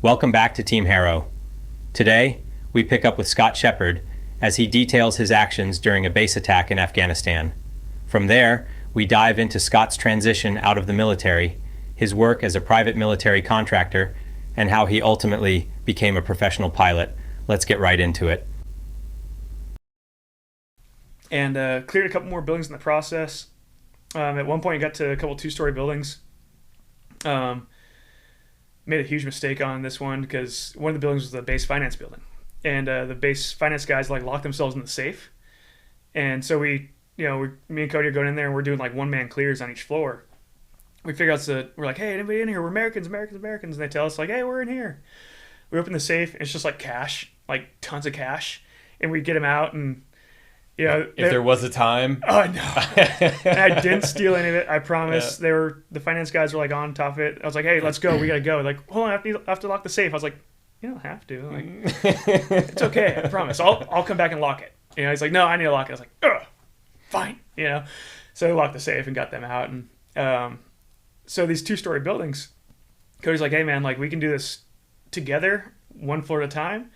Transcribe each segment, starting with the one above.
Welcome back to Team Harrow. Today, we pick up with Scott Shepard as he details his actions during a base attack in Afghanistan. From there, we dive into Scott's transition out of the military, his work as a private military contractor, and how he ultimately became a professional pilot. Let's get right into it. And cleared a couple more buildings in the process. At one point, I got to a couple two-story buildings. Made a huge mistake on this one because one of the buildings was the base finance building, and the base finance guys locked themselves in the safe. And so me and Cody are going in there and we're doing one-man clears on each floor. We figure out we're like, hey, anybody in here? We're Americans, and they tell us hey, we're in here. We open the safe and it's just cash, tons of cash, and we get them out and. Yeah, if there was a time. Oh no! I didn't steal any of it. I promise. Yeah. The finance guys were on top of it. I was like, "Hey, let's go. We gotta go." Hold on, I have to lock the safe. I was like, "You don't have to. It's okay. I promise. I'll come back and lock it." He's like, "No, I need to lock it." I was like, "Ugh, fine." So they locked the safe and got them out. And so these two-story buildings, Cody's like, "Hey man, we can do this together, one floor at a time,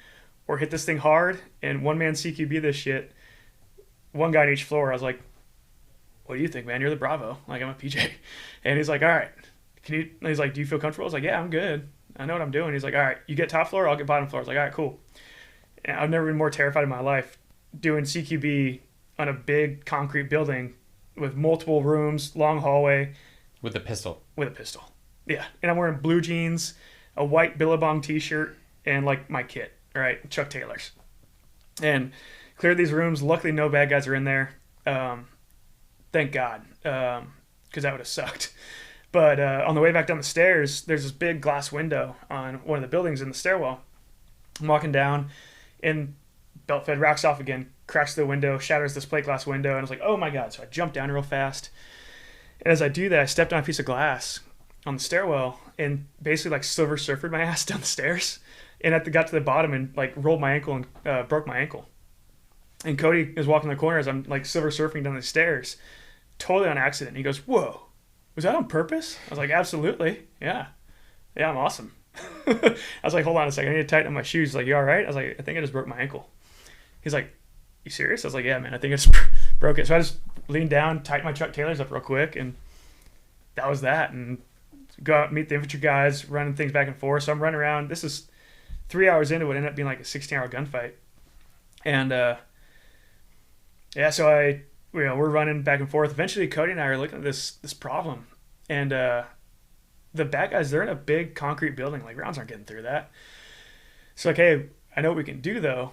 or hit this thing hard and one man CQB this shit." One guy on each floor. I was like, what do you think, man? You're the Bravo. I'm a PJ. And he's like, all right. He's like, do you feel comfortable? I was like, yeah, I'm good. I know what I'm doing. He's like, all right, you get top floor, I'll get bottom floor. I was like, all right, cool. And I've never been more terrified in my life doing CQB on a big concrete building with multiple rooms, long hallway. With a pistol. Yeah. And I'm wearing blue jeans, a white Billabong t-shirt, and my kit, right? Chuck Taylor's. And cleared these rooms. Luckily, no bad guys are in there. Thank God, because that would have sucked. But on the way back down the stairs, there's this big glass window on one of the buildings in the stairwell. I'm walking down, and belt fed racks off again, cracks the window, shatters this plate glass window, and I was like, oh my God. So I jumped down real fast. And as I do that, I stepped on a piece of glass on the stairwell and basically Silver Surfer'd my ass down the stairs. And got to the bottom and rolled my ankle and broke my ankle. And Cody is walking in the corner as I'm Silver Surfing down the stairs, totally on accident. He goes, whoa, was that on purpose? I was like, absolutely. Yeah, I'm awesome. I was like, hold on a second, I need to tighten up my shoes. He's like, you all right? I was like, I think I just broke my ankle. He's like, you serious? I was like, yeah, man, I think I just broke it. So I just leaned down, tightened my Chuck Taylors up real quick, and that was that. And go out and meet the infantry guys, running things back and forth. So I'm running around. This is 3 hours into what ended up being a 16-hour gunfight. And so we're running back and forth. Eventually, Cody and I are looking at this problem, and the bad guys, they're in a big concrete building. Rounds aren't getting through that. So hey, I know what we can do though.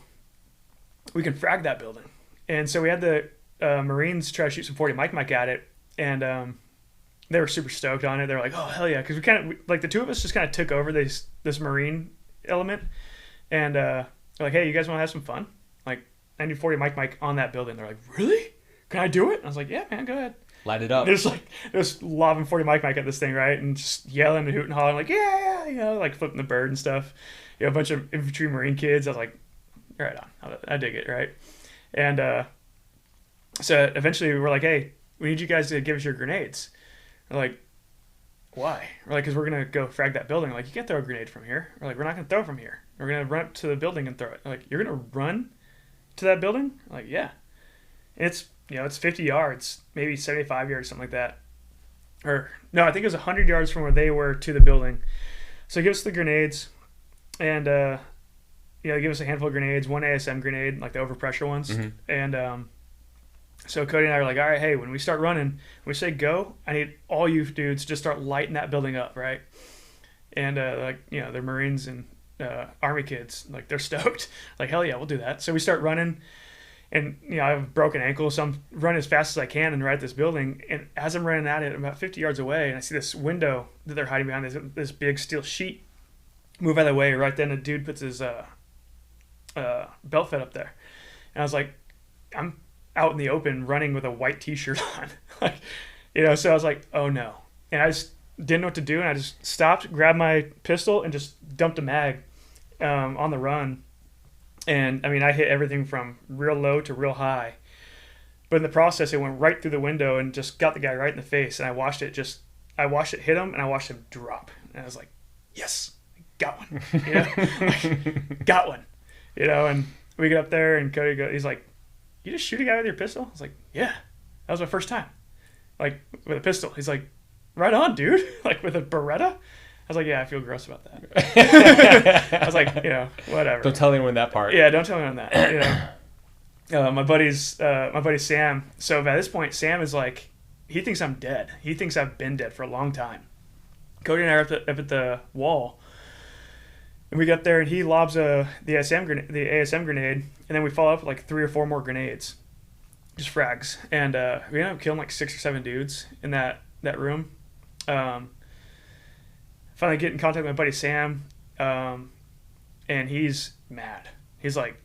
We can frag that building. And so we had the Marines try to shoot some 40 Mike at it, and they were super stoked on it. They were like, oh hell yeah, because we kind of the two of us just kind of took over this Marine element, and hey, you guys want to have some fun? I need 40 Mike on that building. They're like, really? Can I do it? And I was like, yeah, man, go ahead. Light it up. There's lobbing 40 Mike at this thing, right? And just yelling and hooting and hollering, yeah, flipping the bird and stuff. A bunch of infantry Marine kids. I was like, right on. I dig it, right? And so eventually we're like, hey, we need you guys to give us your grenades. They're like, why? We're like, because we're going to go frag that building. Like, you can't throw a grenade from here. We're like, we're not going to throw it from here. We're going to run up to the building and throw it. They're like, you're going to run to that building? I'm like, yeah. And it's 50 yards, maybe 75 yards, something like that. Or no, I think it was 100 yards from where they were to the building. So give us the grenades, and give us a handful of grenades, one ASM grenade, the overpressure ones. Mm-hmm. And so Cody and I are like, all right, hey, when we start running, when we say go, I need all you dudes just start lighting that building up, right? And they're Marines and Army kids, they're stoked. Hell yeah, we'll do that. So we start running, and I have a broken ankle, so I'm running as fast as I can and right at this building. And as I'm running at it, I'm about 50 yards away, and I see this window that they're hiding behind, this big steel sheet. Move out of the way. Right then, a dude puts his belt fed up there, and I was like, I'm out in the open running with a white t-shirt on, So I was like, oh no, and I just didn't know what to do, and I just stopped, grabbed my pistol, and just dumped a mag on the run. And I hit everything from real low to real high, but in the process it went right through the window and just got the guy right in the face. And I watched it hit him, and I watched him drop, and I was like, yes, got one, got one, and we get up there and Cody goes, he's like, you just shoot a guy with your pistol? I was like, yeah, that was my first time, like with a pistol. He's like, right on, dude, like with a Beretta. I was like, yeah, I feel gross about that. I was like, whatever. Don't tell anyone that part. Yeah, don't tell anyone that. My buddy Sam. So by this point, Sam is like, he thinks I'm dead. He thinks I've been dead for a long time. Cody and I are up at the wall, and we get there, and he lobs the ASM grenade, and then we follow up with like 3 or 4 more grenades, just frags, and we ended up killing like 6 or 7 dudes in that room. Finally get in contact with my buddy Sam, and he's mad. He's like,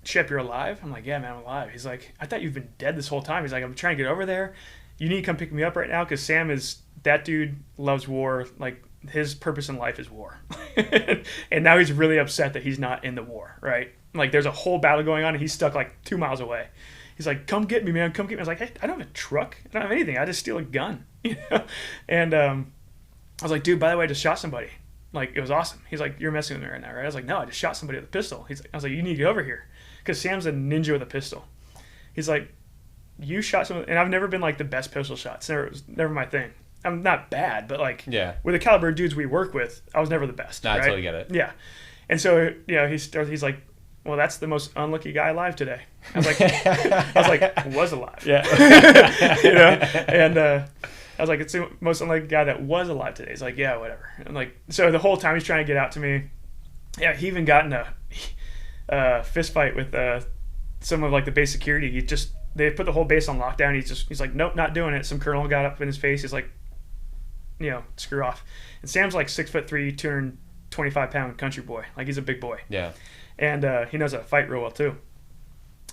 Shep, you're alive? I'm like, yeah, man, I'm alive. He's like, I thought you've been dead this whole time. He's like, I'm trying to get over there. You need to come pick me up right now, because Sam is, that dude loves war. Like, his purpose in life is war. And now he's really upset that he's not in the war, right? Like, there's a whole battle going on, and he's stuck like 2 miles away. He's like, come get me, man, come get me. I was like, hey, I don't have a truck. I don't have anything. I just steal a gun, And I was like, dude, by the way, I just shot somebody. Like, it was awesome. He's like, you're messing with me right now, right? I was like, no, I just shot somebody with a pistol. I was like, you need to get over here. Because Sam's a ninja with a pistol. He's like, you shot someone, and I've never been like the best pistol shot. It was never my thing. I'm not bad, but like, with the caliber of dudes we work with, I was never the best. No, right? I totally get it. Yeah. And so, he's like, well, that's the most unlucky guy alive today. I was like, was alive. Yeah. And I was like, it's the most unlucky guy that was alive today. He's like, yeah, whatever. And like, so the whole time he's trying to get out to me. Yeah, he even got in a fist fight with some of like the base security. They put the whole base on lockdown. He's like, nope, not doing it. Some colonel got up in his face. He's like, screw off. And Sam's like 6'3", 225-pound country boy. Like, he's a big boy. Yeah. And he knows how to fight real well too.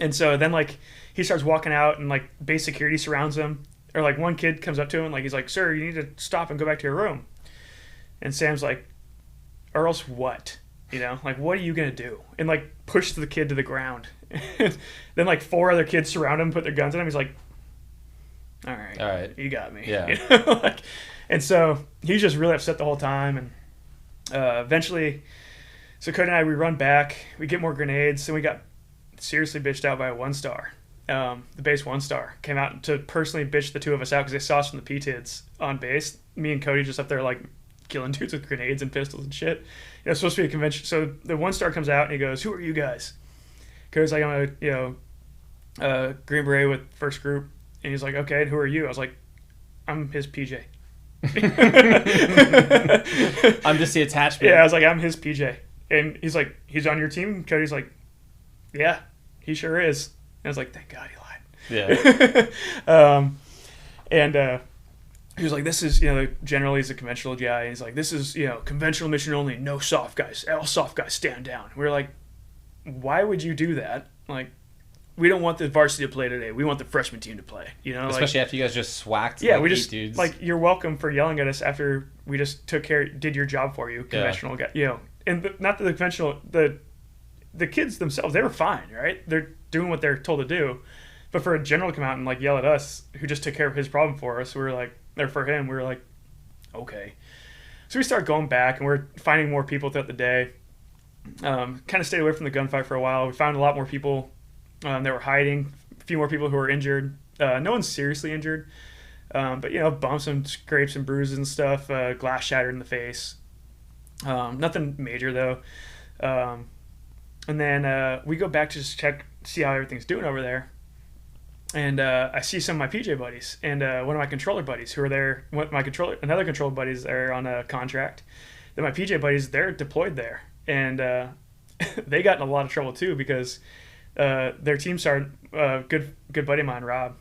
And so then like he starts walking out, and like base security surrounds him. Or like one kid comes up to him, like, he's like, sir, you need to stop and go back to your room. And Sam's like, or else what? Like, what are you going to do? And like push the kid to the ground. Then like 4 other kids surround him, put their guns on him. He's like, all right, you got me. Yeah. And so he's just really upset the whole time. And eventually, so Cody and I, we run back, we get more grenades, and we got seriously bitched out by a 1-star. The base 1-star came out to personally bitch the 2 of us out because they saw us from the P-TIDs on base. Me and Cody just up there like killing dudes with grenades and pistols and shit. It's supposed to be a convention. So the 1-star comes out and he goes, who are you guys? Cody's like, I'm a Green Beret with first group. And he's like, okay, and who are you? I was like, I'm his PJ. I'm just the attachment. Yeah, I was like, I'm his PJ. And he's like, he's on your team? Cody's like, yeah, he sure is. And I was like, thank God he lied. Yeah. And he was like, this is, generally he's a conventional guy. And he's like, this is, conventional mission only, no soft guys. All soft guys stand down. We were like, why would you do that? Like, we don't want the varsity to play today. We want the freshman team to play. Especially after you guys just swacked. Yeah, like we 8 just dudes. like, you're welcome for yelling at us after we just did your job for you, conventional guy. And not the conventional, the kids themselves, they were fine, right? They're doing what they're told to do. But for a general to come out and like yell at us, who just took care of his problem for us, we were like, or for him, we were like, okay. So we start going back, and we're finding more people throughout the day. Kind of stayed away from the gunfight for a while. We found a lot more people that were hiding, a few more people who were injured. No one's seriously injured, but bumps and scrapes and bruises and stuff. Glass shattered in the face. Nothing major though. And then we go back to just see how everything's doing over there. And I see some of my PJ buddies and one of my controller buddies who are there. Another controller buddies are on a contract. Then my PJ buddies, they're deployed there, and they got in a lot of trouble too because their team sergeant, good buddy of mine, Rob.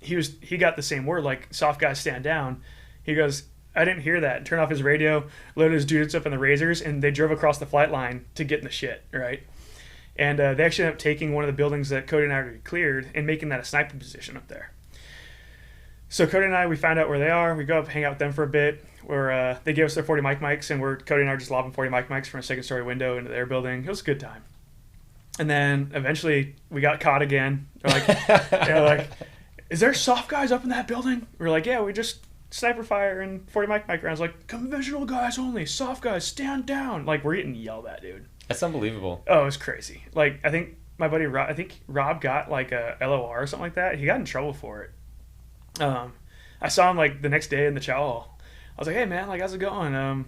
He got the same word, like, soft guys stand down. He goes, I didn't hear that. Turned off his radio, loaded his dudes up in the Razors, and they drove across the flight line to get in the shit, right? And they actually ended up taking one of the buildings that Cody and I already cleared and making that a sniper position up there. So Cody and I, we found out where they are. We go up, hang out with them for a bit. Where they gave us their 40 mics, and Cody and I are just lobbing 40 mics from a second-story window into their building. It was a good time. And then eventually we got caught again. They're like, is there soft guys up in that building? We're like, yeah, we just sniper fire and 40 mic rounds. Like, conventional guys only, soft guys, stand down. Like, we're getting yelled at, dude. That's unbelievable. Oh, it was crazy. Like, I think my buddy Rob got like a LOR or something like that. He got in trouble for it. I saw him like the next day in the chow hall. I was like, hey man, like, how's it going?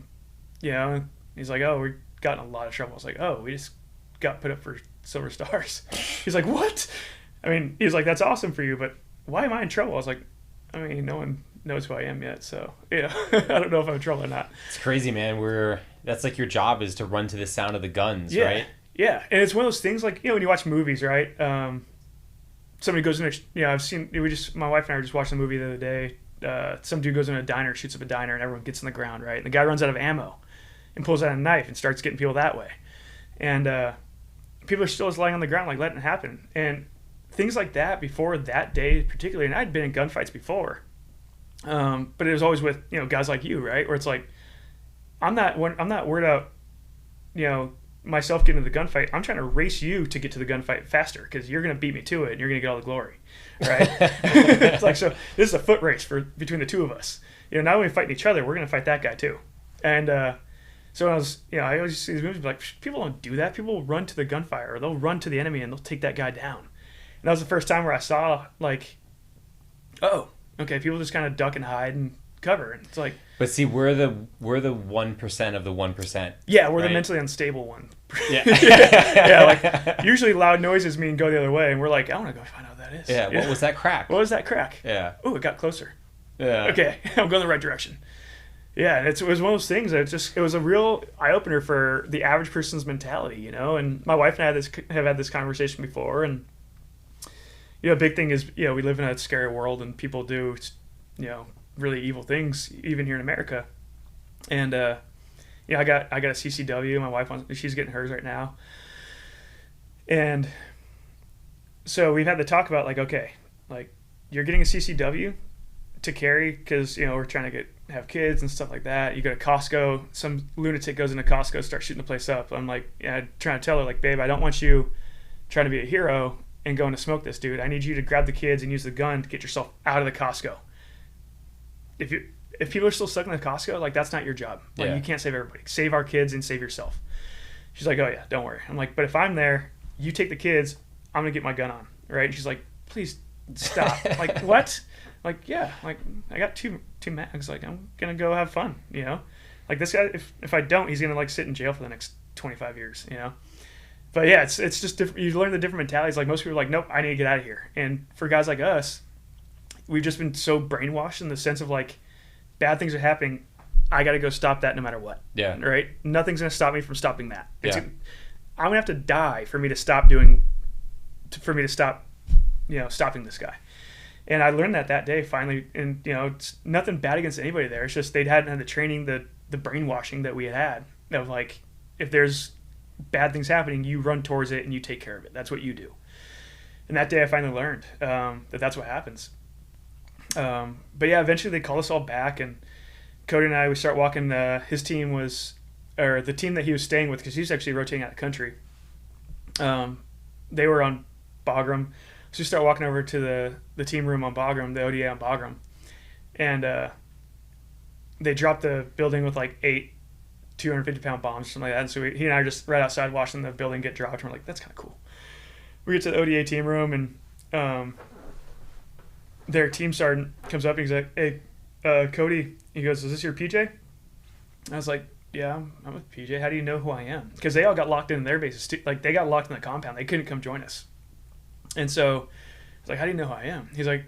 He's like, oh, we got in a lot of trouble. I was like, oh, we just got put up for silver stars. He's like, what? I mean, he's like, that's awesome for you, but why am I in trouble? I was like, I mean, no one knows who I am yet, so yeah, I don't know if I'm in trouble or not. It's crazy, man. That's like your job is to run to the sound of the guns, right? Yeah, and it's one of those things like, when you watch movies, right? Somebody goes in there, my wife and I were just watching the movie the other day. Some dude goes in a diner, shoots up a diner, and everyone gets on the ground, right? And the guy runs out of ammo and pulls out a knife and starts getting people that way. And people are still just lying on the ground, like, letting it happen. And things like that before that day particularly, and I'd been in gunfights before, but it was always with, guys like you, right? Where it's like, I'm not worried about, myself getting into the gunfight. I'm trying to race you to get to the gunfight faster because you're going to beat me to it and you're going to get all the glory, right? It's like, so this is a foot race between the two of us. Not only fighting each other, we're going to fight that guy too. And so I always see these movies like, people don't do that. People will run to the gunfire, or they'll run to the enemy and they'll take that guy down. And that was the first time where I saw, like, oh, okay, people just kind of duck and hide and cover. And it's like, but see, we're the 1% of the 1%. Yeah, we're right? the mentally unstable one. Yeah. Yeah, like, usually loud noises mean go the other way, and we're like, I want to go find out what that is. Yeah, what was that crack? What was that crack? Yeah. Oh, it got closer. Yeah. Okay, I'm going the right direction. Yeah, and it was one of those things that it was a real eye-opener for the average person's mentality, and my wife and I have had this conversation before, and a big thing is, we live in a scary world and people do, really evil things, even here in America. And, I got a CCW. My wife she's getting hers right now. And so we've had to talk about, like, okay, like, you're getting a CCW to carry because, we're trying to have kids and stuff like that. You go to Costco, some lunatic goes into Costco, starts shooting the place up. I'm like, trying to tell her, like, babe, I don't want you trying to be a hero and going to smoke this dude. I need you to grab the kids and use the gun to get yourself out of the Costco. If people are still stuck in the Costco, like, that's not your job. Like, you can't save everybody. Save our kids and save yourself. She's like, oh yeah, don't worry. I'm like, but if I'm there, you take the kids, I'm gonna get my gun on, right? And she's like, please stop. Like, what? Like, yeah, like, I got two mags. Like, I'm gonna go have fun, Like, this guy, if I don't, he's gonna, like, sit in jail for the next 25 years, But yeah, it's just different. You learn the different mentalities. Like, most people are like, nope, I need to get out of here. And for guys like us, we've just been so brainwashed in the sense of, like, bad things are happening. I got to go stop that no matter what. Yeah. Right? Nothing's going to stop me from stopping that. Yeah. I'm going to have to die for me to stop stopping this guy. And I learned that day finally. And, it's nothing bad against anybody there. It's just they hadn't had the training, the brainwashing that we had of, like, if there's bad things happening, you run towards it and you take care of it. That's what you do. And that day I finally learned that's what happens. But yeah, eventually they called us all back, and Cody and I, we start walking. His team the team that he was staying with, because he was actually rotating out of the country. They were on Bagram, so we start walking over to the team room on Bagram, the ODA on Bagram, and they dropped the building with like 8 250-pound bombs or something like that. And so he and I are just right outside watching the building get dropped, and we're like, that's kind of cool. We get to the ODA team room, and their team sergeant comes up and he's like, hey, Cody, he goes, is this your PJ? I was like, yeah, I'm with PJ. How do you know who I am? Because they all got locked in their bases too. Like, they got locked in the compound. They couldn't come join us. And so I was like, how do you know who I am? He's like,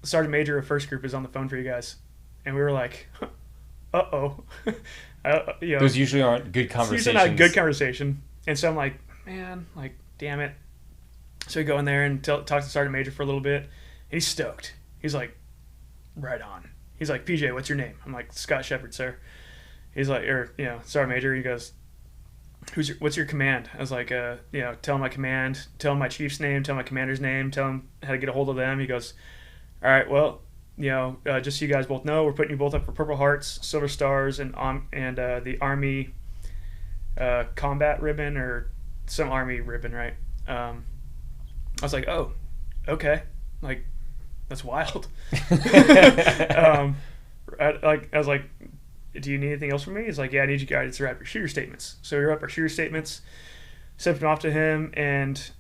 Sergeant Major of First Group is on the phone for you guys. And we were like, uh-oh. Those usually aren't good conversations. Usually not a good conversation. And so I'm like, man, like, damn it. So we go in there and talk to Sergeant Major for a little bit. And he's stoked. He's like, right on. He's like, PJ, what's your name? I'm like, Scott Shepard, sir. He's like, Sergeant Major. He goes, what's your command? I was like, tell him my command, tell him my chief's name, tell him my commander's name, tell him how to get a hold of them. He goes, all right, well, just so you guys both know, we're putting you both up for Purple Hearts, Silver Stars, and the Army combat ribbon, or some Army ribbon, right? I was like, oh, okay, like, that's wild. I was like, do you need anything else from me? He's like, yeah, I need you guys to wrap your shooter statements. So we wrote our shooter statements, sent them off to him, and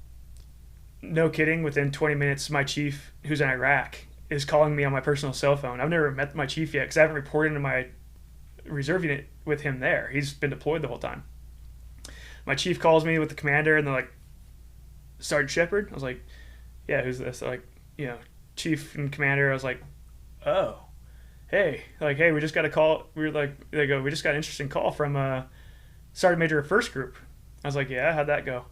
no kidding, within 20 minutes, my chief, who's in Iraq, is calling me on my personal cell phone. I've never met my chief yet because I haven't reported to my reserve unit with him there. He's been deployed the whole time. My chief calls me with the commander, and they're like, Sergeant Shepard? I was like, yeah, who's this? They're like, chief and commander. I was like, oh, hey, we just got a call. We just got an interesting call from Sergeant Major of First Group. I was like, yeah, how'd that go?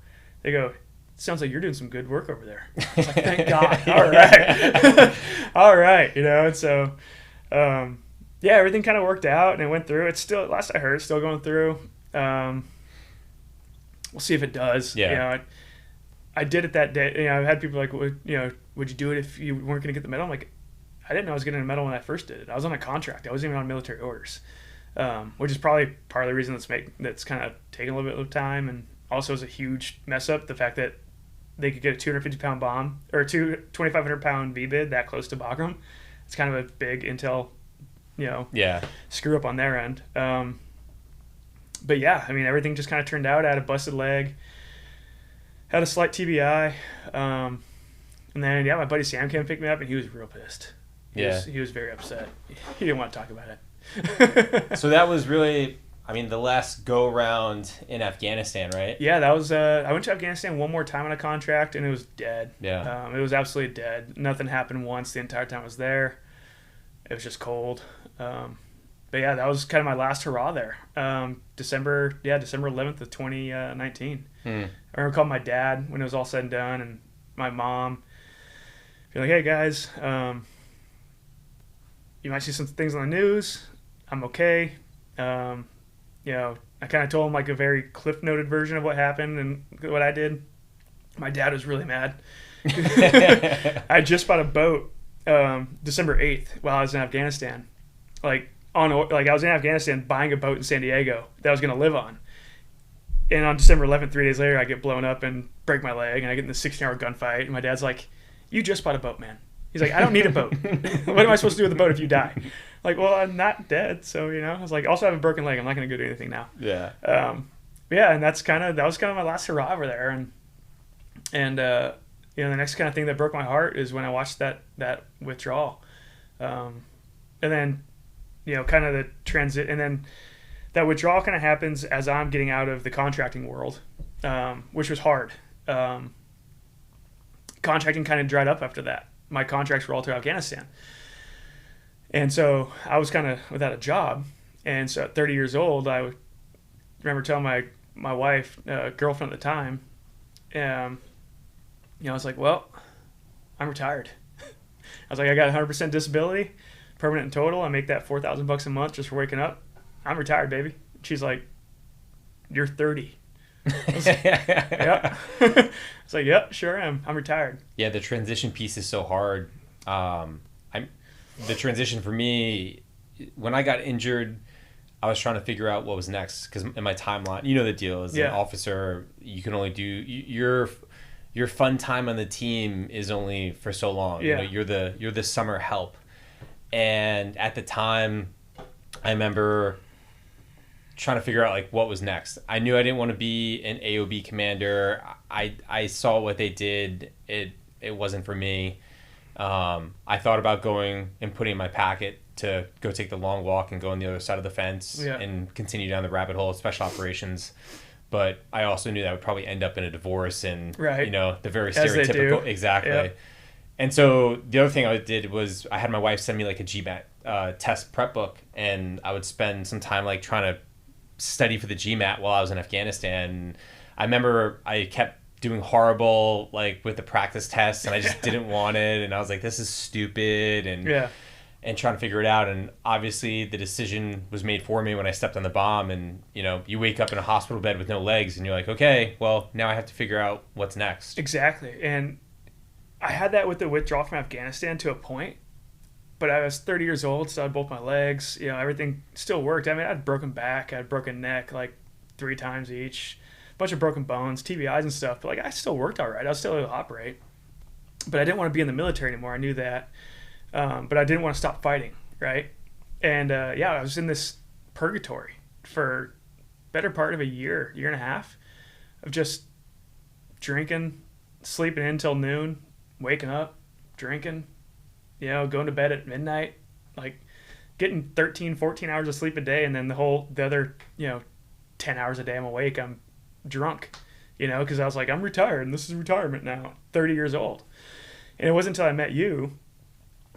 They go, sounds like you're doing some good work over there. I was like, thank God. All right. All right. And so, everything kind of worked out and it went through. It's still, last I heard, it's still going through. We'll see if it does. Yeah. I did it that day. I've had people like, would you do it if you weren't going to get the medal? I'm like, I didn't know I was getting a medal when I first did it. I was on a contract. I wasn't even on military orders, which is probably part of the reason that's kind of taking a little bit of time. And also is a huge mess up, the fact that they could get a 250-pound bomb or 2,500-pound V-bid that close to Bagram. It's kind of a big intel, screw up on their end. But yeah, I mean, everything just kind of turned out. I had a busted leg, had a slight TBI, and then my buddy Sam came and picked me up, and he was real pissed. He was very upset. He didn't want to talk about it. So that was really, the last go-around in Afghanistan, right? Yeah, that was, I went to Afghanistan one more time on a contract, and it was dead. Yeah. It was absolutely dead. Nothing happened once the entire time I was there. It was just cold. But yeah, that was kind of my last hurrah there. December 11th of 2019. I remember calling my dad when it was all said and done, and my mom. Be like, hey guys, you might see some things on the news. I'm okay. I kind of told him like a very cliff noted version of what happened and what I did. My dad was really mad. I just bought a boat December 8th while I was in Afghanistan. I was in Afghanistan buying a boat in San Diego that I was going to live on. And on December 11th, 3 days later, I get blown up and break my leg, and I get in this 16-hour gunfight. And my dad's like, you just bought a boat, man. He's like, I don't need a boat. What am I supposed to do with the boat if you die? Like, well, I'm not dead, so, I was like, also I have a broken leg. I'm not going to go do anything now. Yeah. And that was kind of my last hurrah over there. And the next kind of thing that broke my heart is when I watched that withdrawal. And then, kind of the transit, and then that withdrawal kind of happens as I'm getting out of the contracting world, which was hard. Contracting kind of dried up after that. My contracts were all to Afghanistan. And so I was kind of without a job. And so at 30 years old, I remember telling my wife, girlfriend at the time, I was like, well, I'm retired. I was like, I got 100% disability, permanent and total. I make that $4,000 a month just for waking up. I'm retired, baby. She's like, you're 30. I was like, yeah. It's like, yep, sure am. I'm retired. Yeah, the transition piece is so hard. The transition for me, when I got injured, I was trying to figure out what was next because in my timeline, the deal as an officer, you can only do your fun time on the team is only for so long. Yeah. You're the summer help, and at the time, I remember trying to figure out like what was next. I knew I didn't want to be an AOB commander. I saw what they did. It wasn't for me. I thought about going and putting in my packet to go take the long walk and go on the other side of the fence and continue down the rabbit hole of special operations. But I also knew that I would probably end up in a divorce and, the very stereotypical. Exactly. Yep. And so the other thing I did was I had my wife send me like a GMAT test prep book, and I would spend some time like trying to study for the GMAT while I was in Afghanistan. I remember I kept doing horrible like with the practice tests, and I just didn't want it, and I was like, this is stupid, and trying to figure it out. And obviously the decision was made for me when I stepped on the bomb, and you wake up in a hospital bed with no legs, and you're like, okay, well, now I have to figure out what's next. Exactly. And I had that with the withdrawal from Afghanistan to a point, but I was 30 years old, so I had both my legs, everything still worked. I mean, I had broken back, I had broken neck like 3 times each, bunch of broken bones, TBIs and stuff, but like I still worked all right. I was still able to operate. but I didn't want to be in the military anymore. I knew that, but I didn't want to stop fighting, right? And I was in this purgatory for better part of a year and a half of just drinking, sleeping in till noon, waking up, drinking, going to bed at midnight, like getting 13, 14 hours of sleep a day, and then the other 10 hours a day I'm awake, I'm drunk, because I was like, I'm retired and this is retirement now, 30 years old. And it wasn't until I met you,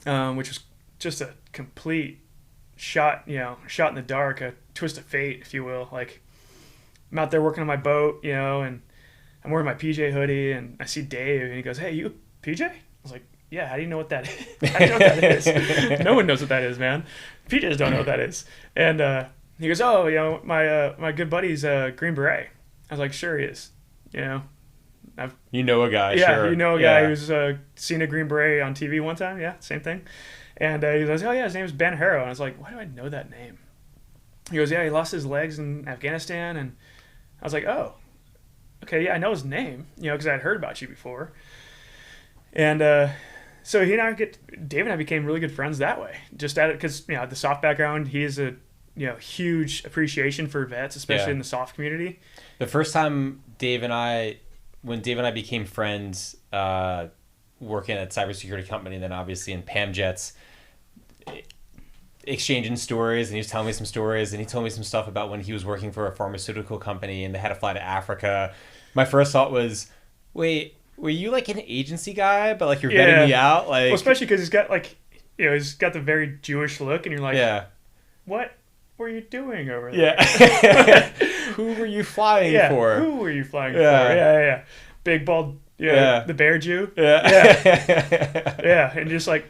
which was just a complete shot in the dark, a twist of fate, if you will. Like, I'm out there working on my boat, and I'm wearing my PJ hoodie, and I see Dave, and he goes, "Hey, you PJ?" I was like, "Yeah, how do you know what that is?" How do you know what that is? No one knows what that is, man. PJs don't know what that is. And he goes, "Oh, my good buddy's Green Beret." I was like, "Sure he is." You know a guy, yeah, sure. You know a guy who's seen a Green Beret on TV one time. Yeah, same thing. And he goes, "Oh, yeah, his name's Ben Harrow." And I was like, "Why do I know that name?" He goes, "Yeah, he lost his legs in Afghanistan." And I was like, "Oh, okay, yeah, I know his name, because I'd heard about you before." And so Dave and I became really good friends that way. Just at it, because, the SOF background, he has a, huge appreciation for vets, especially in the SOF community. The first time when Dave and I became friends, working at a cybersecurity company, and then obviously in PAM jets, exchanging stories, and he was telling me some stories, and he told me some stuff about when he was working for a pharmaceutical company and they had to fly to Africa. My first thought was, wait, were you like an agency guy, but like you're vetting me out? Like, well, especially because he's got like, he's got the very Jewish look, and you're like, what were you doing over there? Yeah. Who were you flying for? Who were you flying for? Yeah. Big bald, the bear Jew. Yeah. Yeah. And just like,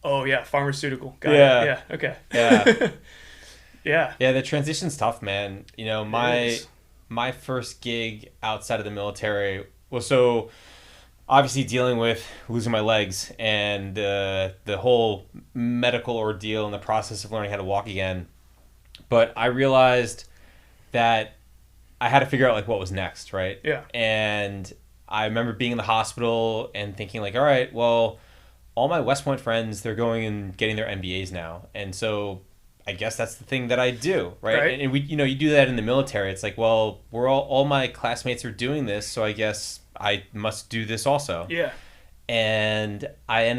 oh yeah, pharmaceutical guy. Yeah. Okay. Yeah. Yeah. The transition's tough, man. My first gig outside of the military was so obviously dealing with losing my legs and the whole medical ordeal and the process of learning how to walk again. But I realized that I had to figure out like what was next, right? Yeah. And I remember being in the hospital and thinking like, all right, well, all my West Point friends, they're going and getting their MBAs now. And so I guess that's the thing that I do, right? And we, you do that in the military. It's like, well, all my classmates are doing this, so I guess I must do this also. Yeah. And I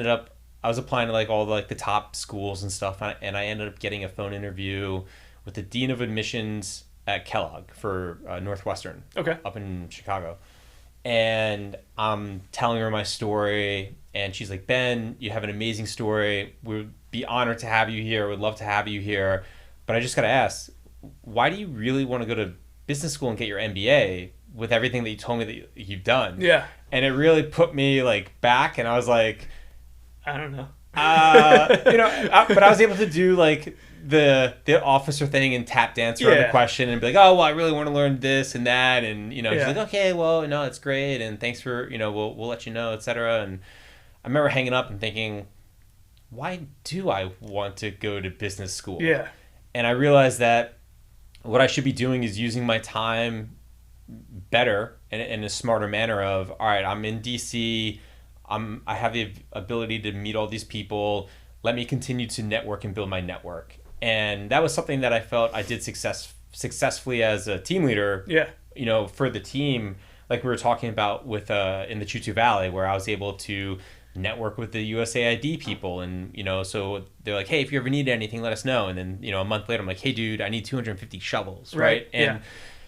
was applying to like all the top schools and stuff, and I ended up getting a phone interview with the dean of admissions at Kellogg for Northwestern. Okay. Up in Chicago. And I'm telling her my story, and she's like, "Ben, you have an amazing story. We'd be honored to have you here. We'd love to have you here. But I just got to ask, why do you really want to go to business school and get your MBA with everything that you told me that you've done?" Yeah. And it really put me like back, and I was like, I don't know. But I was able to do like the officer thing and tap dance around the question and be like, "Oh, well, I really want to learn this and that," and she's like, "Okay, well, no, it's great, and thanks for we'll let you know, etc." And I remember hanging up and thinking, why do I want to go to business school? Yeah. And I realized that what I should be doing is using my time better and in a smarter manner of, all right, I'm in DC, I have the ability to meet all these people, let me continue to network and build my network. And that was something that I felt I did successfully as a team leader, for the team, like we were talking about with in the Chutu Valley, where I was able to network with the USAID people, and so they're like, "Hey, if you ever need anything, let us know." And then a month later I'm like, "Hey dude, I need 250 shovels," right? And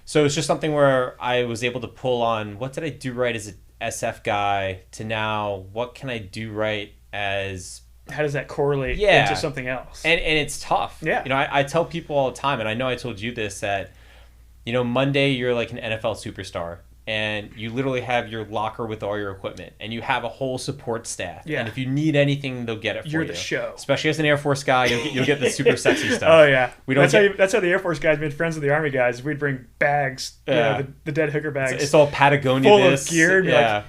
so it's just something where I was able to pull on what did I do right as a SF guy to now what can I do right as, how does that correlate into something else? And it's tough. I tell people all the time, and I know I told you this, that Monday you're like an NFL superstar, and you literally have your locker with all your equipment, and you have a whole support staff. Yeah. And if you need anything, they'll get it for you. You're the show. Especially as an Air Force guy, you'll get the super sexy stuff. Oh, yeah. That's how the Air Force guys made friends with the Army guys. We'd bring bags, the dead hooker bags. It's all Patagonia full of gear. And yeah. Like,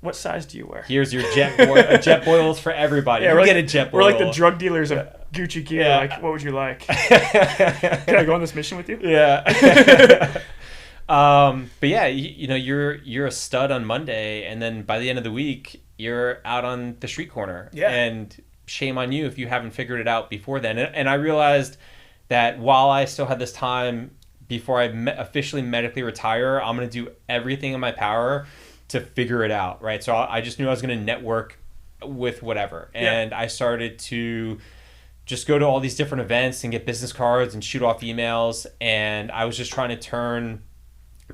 what size do you wear? Here's your jet boils for everybody. Yeah, get a jet boil. We're like the drug dealers of Gucci gear. Yeah. Like, what would you like? Can I go on this mission with you? Yeah. But yeah, you're a stud on Monday, and then by the end of the week, you're out on the street corner. Yeah. And shame on you if you haven't figured it out before then. And I realized that while I still had this time before I officially medically retire, I'm going to do everything in my power to figure it out, right? So I just knew I was going to network with whatever. And I started to just go to all these different events and get business cards and shoot off emails. And I was just trying to turn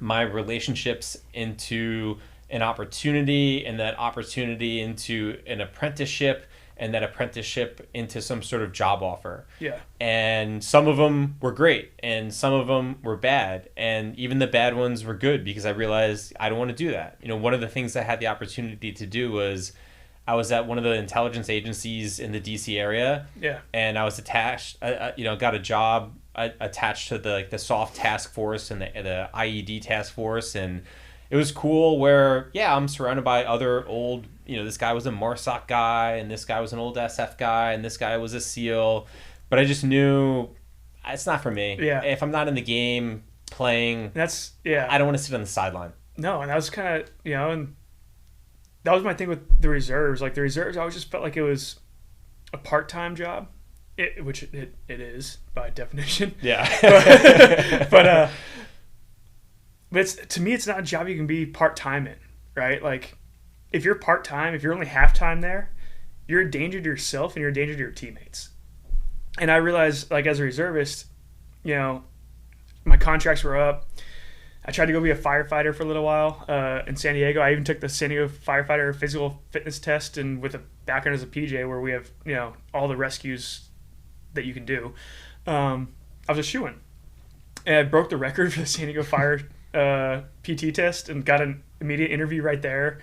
my relationships into an opportunity, and that opportunity into an apprenticeship, and that apprenticeship into some sort of job offer. Yeah. And some of them were great and some of them were bad. And even the bad ones were good because I realized I don't want to do that. You know, one of the things I had the opportunity to do was I was at one of the intelligence agencies in the DC area. Yeah. And I was attached, got a job attached to the soft task force and the IED task force. And it was cool where, I'm surrounded by other old, this guy was a MARSOC guy, and this guy was an old SF guy, and this guy was a SEAL. But I just knew it's not for me. Yeah. If I'm not in the game playing, I don't want to sit on the sideline. No, and that was kind of, and that was my thing with the reserves. Like the reserves, I always just felt like it was a part-time job, which it is by definition. Yeah. But to me, it's not a job you can be part-time in, right? Like, if you're part-time, if you're only half-time there, you're a danger to yourself and you're a danger to your teammates. And I realized, like, as a reservist, my contracts were up. I tried to go be a firefighter for a little while in San Diego. I even took the San Diego firefighter physical fitness test, and with a background as a PJ where we have, all the rescues that you can do. I was a shoo-in. And I broke the record for the San Diego Fire PT test and got an immediate interview right there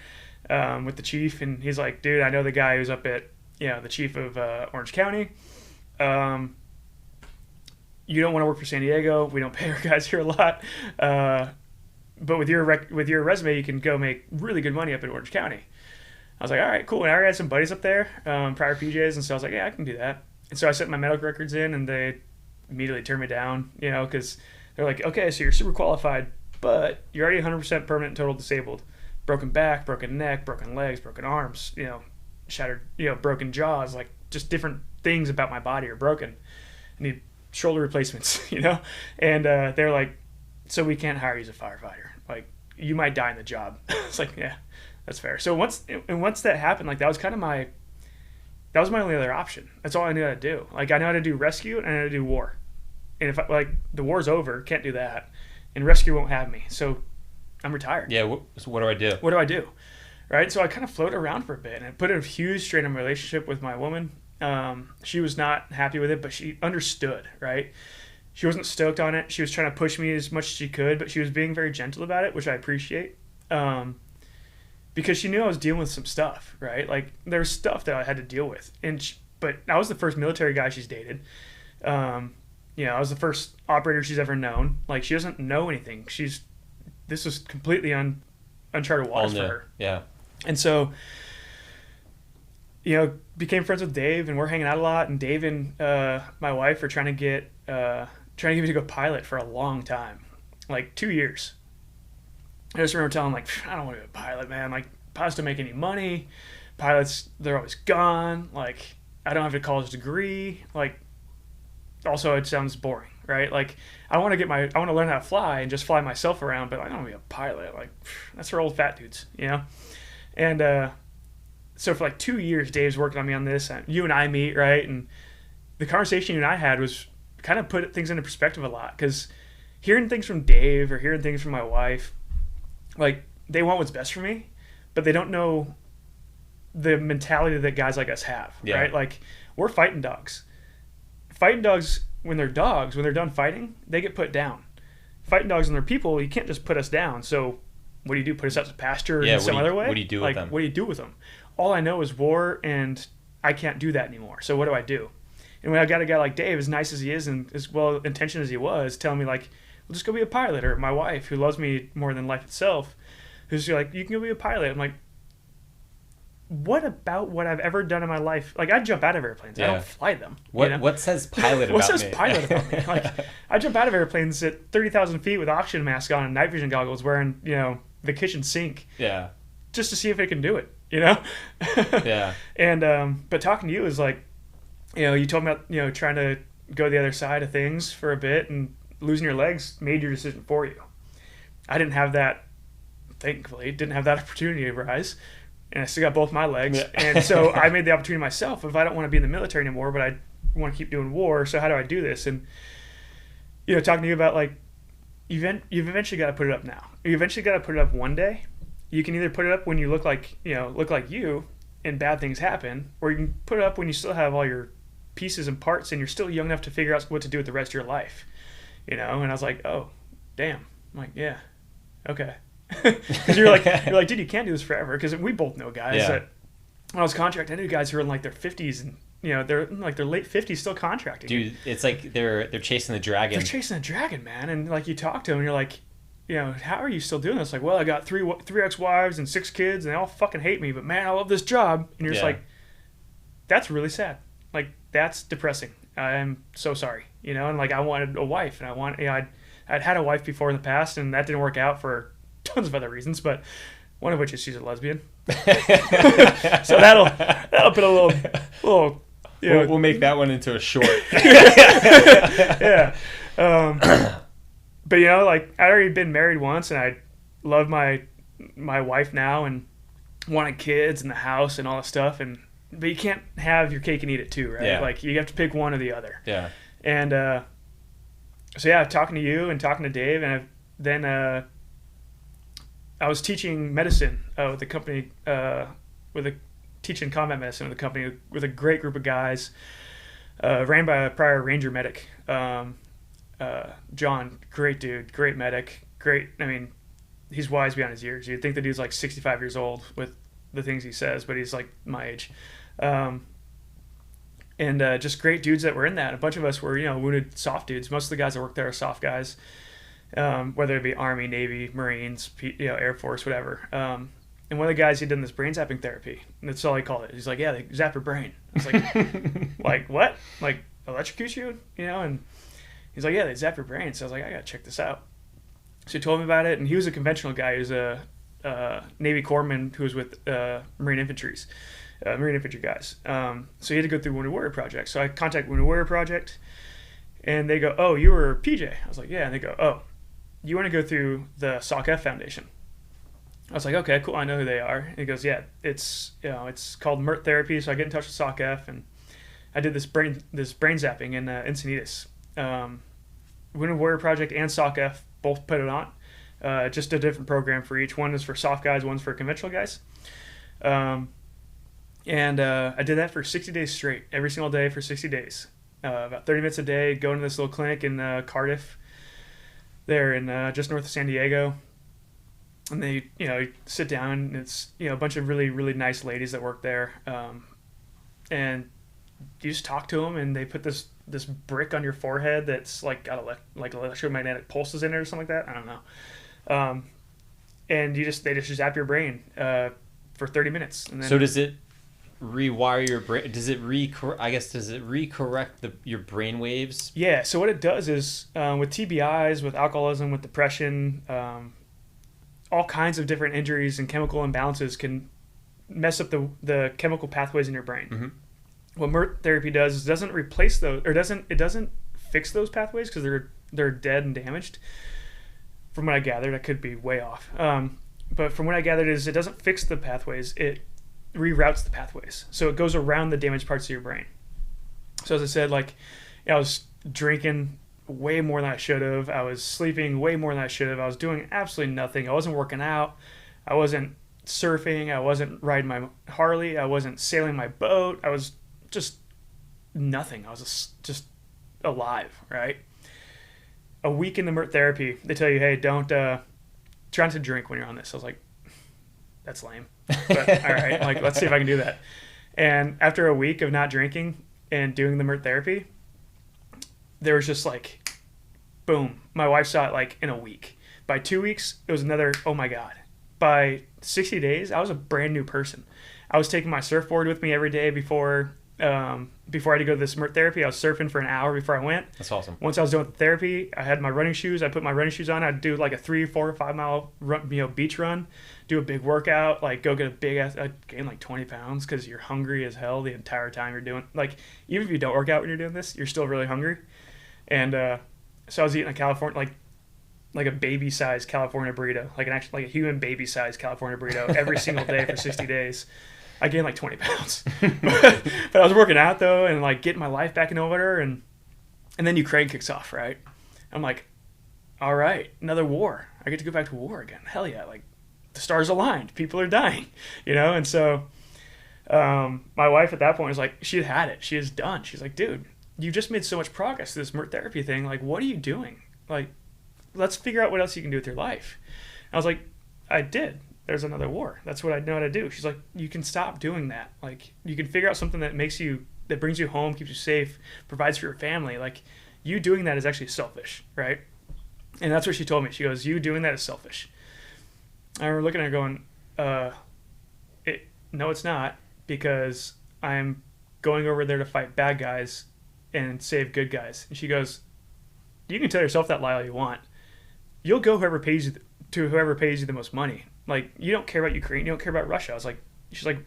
with the chief. And he's like, dude, I know the guy who's up at, the chief of Orange County. You don't want to work for San Diego. We don't pay our guys here a lot. But with your resume, you can go make really good money up in Orange County. I was like, all right, cool. And I already had some buddies up there, prior PJs. And so I was like, yeah, I can do that. And so I sent my medical records in, and they immediately turned me down, because they're like, okay, so you're super qualified, but you're already 100% permanent and total disabled. Broken back, broken neck, broken legs, broken arms, shattered, broken jaws, like just different things about my body are broken. I need shoulder replacements, and they're like, so we can't hire you as a firefighter. Like, you might die in the job. It's like, yeah, that's fair. So once that happened, like, that was my only other option. That's all I knew how to do. Like, I know how to do rescue and I know how to do war. And if the war's over, can't do that, and rescue won't have me. So I'm retired. Yeah. So what do I do? What do I do? Right. So I kind of floated around for a bit, and it put a huge strain on my relationship with my woman. She was not happy with it, but she understood, right? She wasn't stoked on it. She was trying to push me as much as she could, but she was being very gentle about it, which I appreciate. Because she knew I was dealing with some stuff, right? Like, there was stuff that I had to deal with. But I was the first military guy she's dated. I was the first operator she's ever known. Like, she doesn't know anything. This was completely uncharted waters for her. Yeah. And so, became friends with Dave, and we're hanging out a lot. And Dave and my wife are trying to get me to go pilot for a long time, like 2 years. I just remember telling him, like, I don't want to be a pilot, man. Like, pilots don't make any money. Pilots, they're always gone. Like, I don't have a college degree. Like, also, it sounds boring, right? Like, I want to learn how to fly and just fly myself around, but I don't want to be a pilot. Like, that's for old fat dudes, And so for like 2 years, Dave's working on me on this. You and I meet, right? And the conversation you and I had was kind of put things into perspective a lot, because hearing things from Dave or hearing things from my wife, like, they want what's best for me, but they don't know the mentality that guys like us have, right? Like, we're fighting dogs. Fighting dogs, when they're done fighting, they get put down. Fighting dogs when they're people, you can't just put us down. So what do? Put us out to pasture in some other way? What do you do with them? What do you do with them? All I know is war, and I can't do that anymore. So what do I do? And when I got a guy like Dave, as nice as he is and as well-intentioned as he was, telling me, like, well, just go be a pilot. Or my wife, who loves me more than life itself, who's like, you can go be a pilot. I'm like, what about what I've ever done in my life? Like, I jump out of airplanes. I don't fly them. What says pilot about me? What says pilot about me? Like, I jump out of airplanes at 30,000 feet with oxygen mask on and night vision goggles, wearing, the kitchen sink. Yeah. Just to see if it can do it. you know? Yeah. And, but talking to you is like, you know, you told me about, you know, trying to go the other side of things for a bit, and losing your legs made your decision for you. I didn't have that, thankfully, didn't have that opportunity to rise. And I still got both my legs. Yeah. And so I made the opportunity myself. If I don't want to be in the military anymore, but I want to keep doing war, so how do I do this? And, you know, talking to you about, like, you've eventually got to put it up now. You eventually got to put it up one day. You can either put it up when you look like you and bad things happen, or you can put it up when you still have all your pieces and parts and you're still young enough to figure out what to do with the rest of your life. You know? And I was like, oh, damn. I'm like, yeah, okay. Because you're like, dude, you can't do this forever. Because we both know guys that when I was contracting, I knew guys who were in like their 50s and, you know, they're in like their late 50s still contracting. Dude, it's like they're chasing the dragon. They're chasing the dragon, man. And like you talk to them and you're like, you know, how are you still doing this? Like, well, I got three ex-wives and 6 kids and they all fucking hate me, but man, I love this job. And you're just like, that's really sad. Like, that's depressing. I'm so sorry, you know. And like, I wanted a wife, and I'd had a wife before in the past, and that didn't work out for tons of other reasons, but one of which is she's a lesbian. So that'll put a little. You know, we'll make that one into a short. Yeah. But you know, like, I'd already been married once, and I love my wife now, and wanted kids and the house and all that stuff, but you can't have your cake and eat it too, right? Yeah. Like, you have to pick one or the other. Yeah. And so yeah, talking to you and talking to Dave, and then I was teaching medicine with a company, teaching combat medicine with a company with a great group of guys, ran by a prior Ranger medic. John, great dude, great medic, great. I mean, he's wise beyond his years. You'd think the dude's like 65 years old with the things he says, but he's like my age. And just great dudes that were in that. A bunch of us were, you know, wounded soft dudes. Most of the guys that work there are soft guys, whether it be Army, Navy, Marines, you know, Air Force, whatever. And one of the guys, he'd done this brain zapping therapy, and that's all he called it. He's like, yeah, they zap your brain. I was like, like, what? Like, electrocute you? You know? And he's like, yeah, they zap your brain. So I was like, I gotta check this out. So he told me about it, and he was a conventional guy. He was a Navy corpsman who was with Marine infantry guys. So he had to go through Wounded Warrior Project. So I contacted Wounded Warrior Project, and they go, oh, you were PJ? I was like, yeah. And they go, oh, you want to go through the SOC-F Foundation? I was like, okay, cool, I know who they are. And he goes, yeah, it's called MERT therapy. So I get in touch with SOC-F, and I did this brain zapping in Encinitas. Wounded Warrior Project and SOC-F both put it on. Just a different program for each. One is for soft guys, one's for conventional guys. And I did that for 60 days straight, every single day for 60 days. About 30 minutes a day, going to this little clinic in Cardiff, there in just north of San Diego. And they, you know, sit down, and it's, you know, a bunch of really, really nice ladies that work there. And you just talk to them, and they put this brick on your forehead that's like got like electromagnetic pulses in it or something like that. I don't know. And they just zap your brain for 30 minutes. And then, so does it rewire your brain? Does it recorrect your brain waves? Yeah. So what it does is with TBIs, with alcoholism, with depression, all kinds of different injuries and chemical imbalances can mess up the chemical pathways in your brain. Mm-hmm. What MERT therapy does is doesn't replace those, or it doesn't fix those pathways because they're dead and damaged. From what I gathered, I could be way off. But from what I gathered is it doesn't fix the pathways, it reroutes the pathways. So it goes around the damaged parts of your brain. So as I said, like, I was drinking way more than I should have. I was sleeping way more than I should have. I was doing absolutely nothing. I wasn't working out. I wasn't surfing. I wasn't riding my Harley. I wasn't sailing my boat. I was just nothing. I was just alive, right? A week in the MERT therapy, they tell you, hey, don't try not to drink when you're on this. I was like, that's lame. But all right, like, let's see if I can do that. And after a week of not drinking and doing the MERT therapy, there was just like, boom. My wife saw it like in a week. By 2 weeks, it was another, oh my God. By 60 days, I was a brand new person. I was taking my surfboard with me every day before before I had to go to this MERT therapy, I was surfing for an hour before I went. That's awesome. Once I was done with the therapy, I had my running shoes. I put my running shoes on. I'd do like a 3, 4, 5 mile run, beach run, do a big workout, like go get a big ass. I'd gain like 20 pounds because you're hungry as hell the entire time you're doing. Like even if you don't work out when you're doing this, you're still really hungry. And so I was eating a California like a baby-sized California burrito, like a human baby-sized California burrito every single day for 60 days. I gained like 20 pounds. but I was working out though and like getting my life back in order, and then Ukraine kicks off, right? I'm like, all right, another war. I get to go back to war again. Hell yeah, like the stars aligned. People are dying, you know? And so my wife at that point was like, she had it. She is done. She's like, dude, you just made so much progress to this MERT therapy thing. Like, what are you doing? Like, let's figure out what else you can do with your life. I was like, I did. There's another war. That's what I know how to do. She's like, you can stop doing that. Like, you can figure out something that that brings you home, keeps you safe, provides for your family. Like, you doing that is actually selfish, right? And that's what she told me. She goes, you doing that is selfish. I remember looking at her going, no, it's not, because I'm going over there to fight bad guys and save good guys. And she goes, you can tell yourself that lie all you want. You'll go whoever pays you the most money. Like, you don't care about Ukraine. You don't care about Russia. I was like, she's like,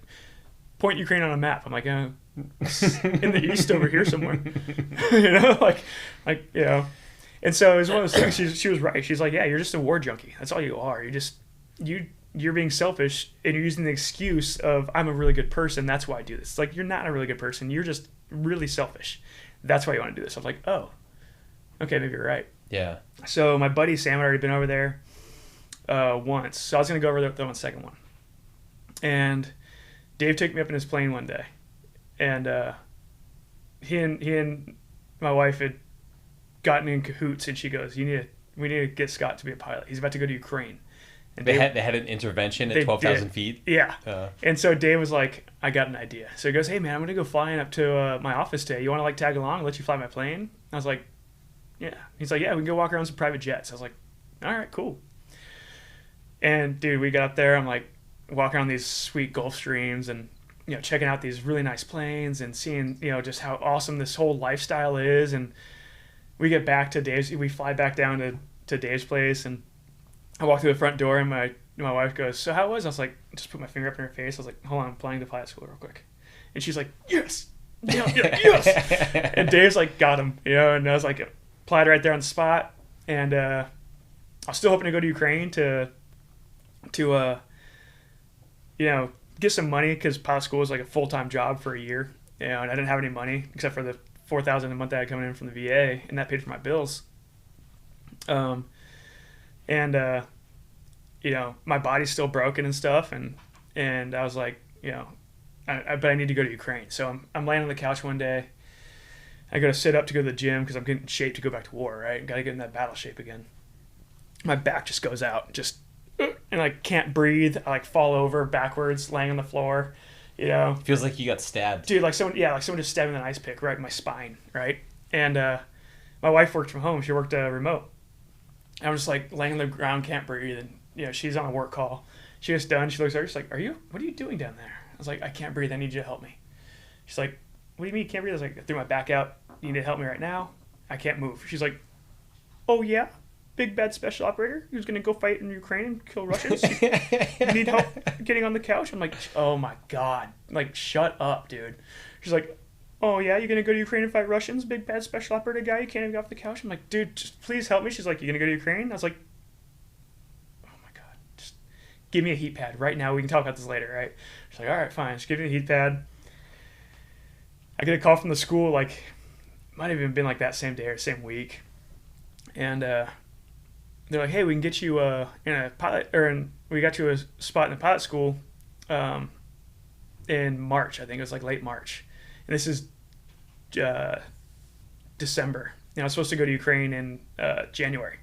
point Ukraine on a map. I'm like, in the east over here somewhere. you know. And so it was one of those things. She was right. She's like, yeah, you're just a war junkie. That's all you are. You're being selfish, and you're using the excuse of, I'm a really good person. That's why I do this. It's like, you're not a really good person. You're just really selfish. That's why you want to do this. I was like, oh, okay, maybe you're right. Yeah. So my buddy Sam had already been over there once. So I was going to go over there with them on the second one. And Dave took me up in his plane one day. And he and my wife had gotten in cahoots, and she goes, we need to get Scott to be a pilot. He's about to go to Ukraine. And they had an intervention at 12,000 feet? Yeah. And so Dave was like, I got an idea. So he goes, hey, man, I'm going to go flying up to my office today. You want to like tag along and let you fly my plane? I was like, yeah. He's like, yeah, we can go walk around some private jets. I was like, all right, cool. And dude, we got up there. I'm like walking around these sweet Gulf Streams and, you know, checking out these really nice planes and seeing, you know, just how awesome this whole lifestyle is. And we get back to Dave's, we fly back down to Dave's place, and I walk through the front door, and my wife goes, so how was it? I was like, just put my finger up in her face. I was like, hold on, I'm applying to pilot school real quick. And she's like, yes, yes. And Dave's like, got him, you know, and I was like, applied right there on the spot. And I was still hoping to go to Ukraine to you know, get some money, because pilot school was like a full-time job for a year, you know, and I didn't have any money except for the $4,000 a month that I had coming in from the VA, and that paid for my bills. You know, my body's still broken and stuff, and I was like, you know, but I need to go to Ukraine. So I'm laying on the couch one day. I go to sit up to go to the gym because I'm getting in shape to go back to war, right? Got to get in that battle shape again. My back just goes out, and I can't breathe. I like fall over backwards, laying on the floor. You know, feels like you got stabbed, dude. Like someone just stabbed me with an ice pick right in my spine, right? And my wife worked from home. She worked remote. And I'm just like laying on the ground, can't breathe, and you know, she's on a work call. She gets done. She looks at her. She's like, what are you doing down there? I was like, I can't breathe. I need you to help me. She's like, what do you mean you can't breathe? I was like, I threw my back out. You need to help me right now. I can't move. She's like, oh yeah, big bad special operator who's gonna go fight in Ukraine and kill Russians. You need help getting on the couch? I'm like, oh my god, like shut up, dude. She's like, oh yeah, you're gonna go to Ukraine and fight Russians, big bad special operator guy, you can't even get off the couch? I'm like, dude, just please help me. She's like, you gonna go to Ukraine? I was like, oh my god, just give me a heat pad right now. We can talk about this later, right? She's like, all right, fine, just give me a heat pad. I get a call from the school, like, might have even been like that same day or same week, and they're like, hey, we can get you in a pilot, we got you a spot in the pilot school in March. I think it was like late March, and this is December. You know, I was supposed to go to Ukraine in January,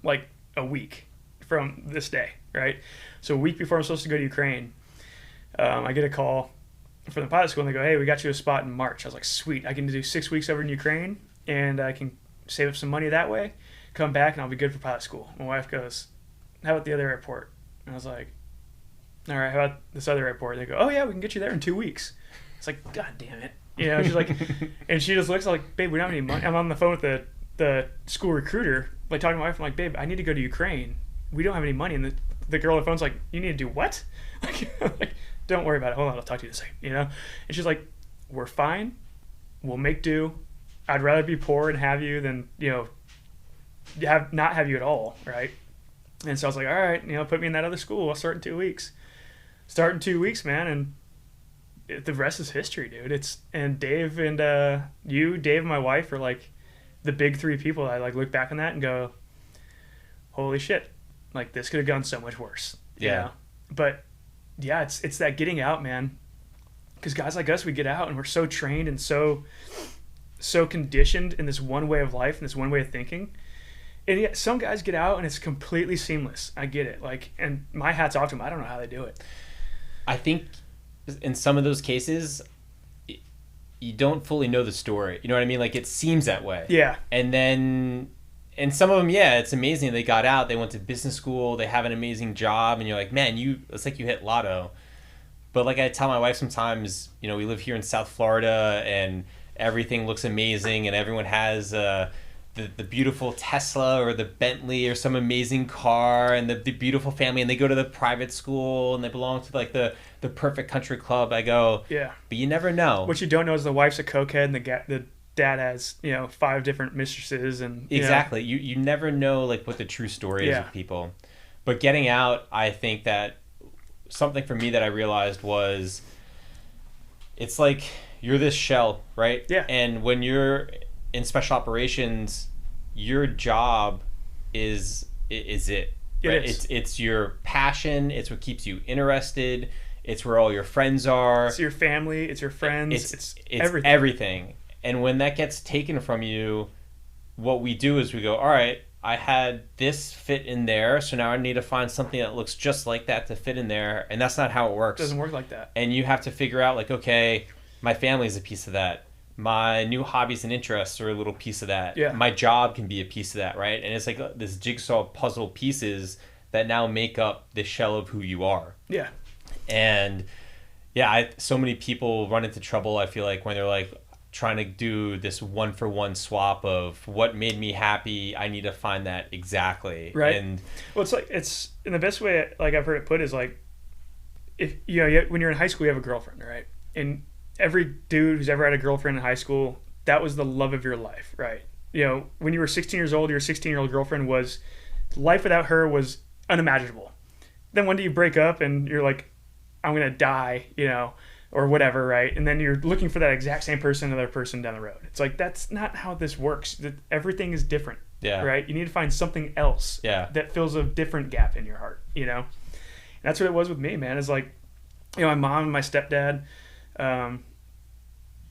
like a week from this day, right? So a week before I'm supposed to go to Ukraine, I get a call from the pilot school, and they go, hey, we got you a spot in March. I was like, sweet, I can do 6 weeks over in Ukraine, and I can save up some money that way, come back, and I'll be good for pilot school. My wife goes, how about the other airport? And I was like, all right, how about this other airport? They go, oh yeah, we can get you there in 2 weeks. It's like, God damn it. You know, she's like, and she just looks like, babe, we don't have any money. I'm on the phone with the school recruiter, like talking to my wife. I'm like, babe, I need to go to Ukraine. We don't have any money. And the girl on the phone's like, you need to do what? Like, don't worry about it. Hold on, I'll talk to you in a second, you know? And she's like, we're fine. We'll make do. I'd rather be poor and have you than, you know, not have you at all, right? And so I was like, all right, you know, put me in that other school. I'll start in 2 weeks. Start in 2 weeks, man, and the rest is history, dude. And Dave and Dave and my wife are like the big three people. I like look back on that and go, holy shit, like this could have gone so much worse. Yeah. You know? But yeah, it's that getting out, man. Because guys like us, we get out and we're so trained and so conditioned in this one way of life and this one way of thinking. And yet some guys get out and it's completely seamless. I get it. Like, and my hat's off to them. I don't know how they do it. I think in some of those cases, you don't fully know the story. You know what I mean? Like, it seems that way. Yeah. And then, and some of them, yeah, it's amazing. They got out, they went to business school, they have an amazing job, and you're like, man, it's like you hit lotto. But like I tell my wife sometimes, you know, we live here in South Florida and everything looks amazing and everyone has the beautiful Tesla or the Bentley or some amazing car and the beautiful family, and they go to the private school and they belong to like the perfect country club. I go, yeah, but you never know. What you don't know is the wife's a cokehead and the dad has, you know, 5 different mistresses and exactly. You never know like what the true story is of people. But getting out, I think that something for me that I realized was it's like you're this shell, right? Yeah. And when you're in special operations, your job is it. Right? It's your passion. It's what keeps you interested. It's where all your friends are. It's your family. It's your friends. It's everything. And when that gets taken from you, what we do is we go, all right, I had this fit in there, so now I need to find something that looks just like that to fit in there. And that's not how it works. It doesn't work like that. And you have to figure out like, okay, my family is a piece of that. My new hobbies and interests are a little piece of that. Yeah. My job can be a piece of that, right? And it's like this jigsaw puzzle pieces that now make up the shell of who you are. Yeah. And yeah, so many people run into trouble, I feel like, when they're like trying to do this 1-for-1 swap of what made me happy. I need to find that exactly. Right. And well, it's in the best way, like I've heard it put, is like, if you know, when you're in high school, you have a girlfriend, right? And every dude who's ever had a girlfriend in high school, that was the love of your life, right? You know, when you were 16 years old, your 16-year-old girlfriend was, life without her was unimaginable. Then one day you break up and you're like, I'm going to die, you know, or whatever, right? And then you're looking for that exact same person, another person down the road. It's like, that's not how this works. Everything is different, right? You need to find something else that fills a different gap in your heart, you know? And that's what it was with me, man. It's like, you know, my mom and my stepdad,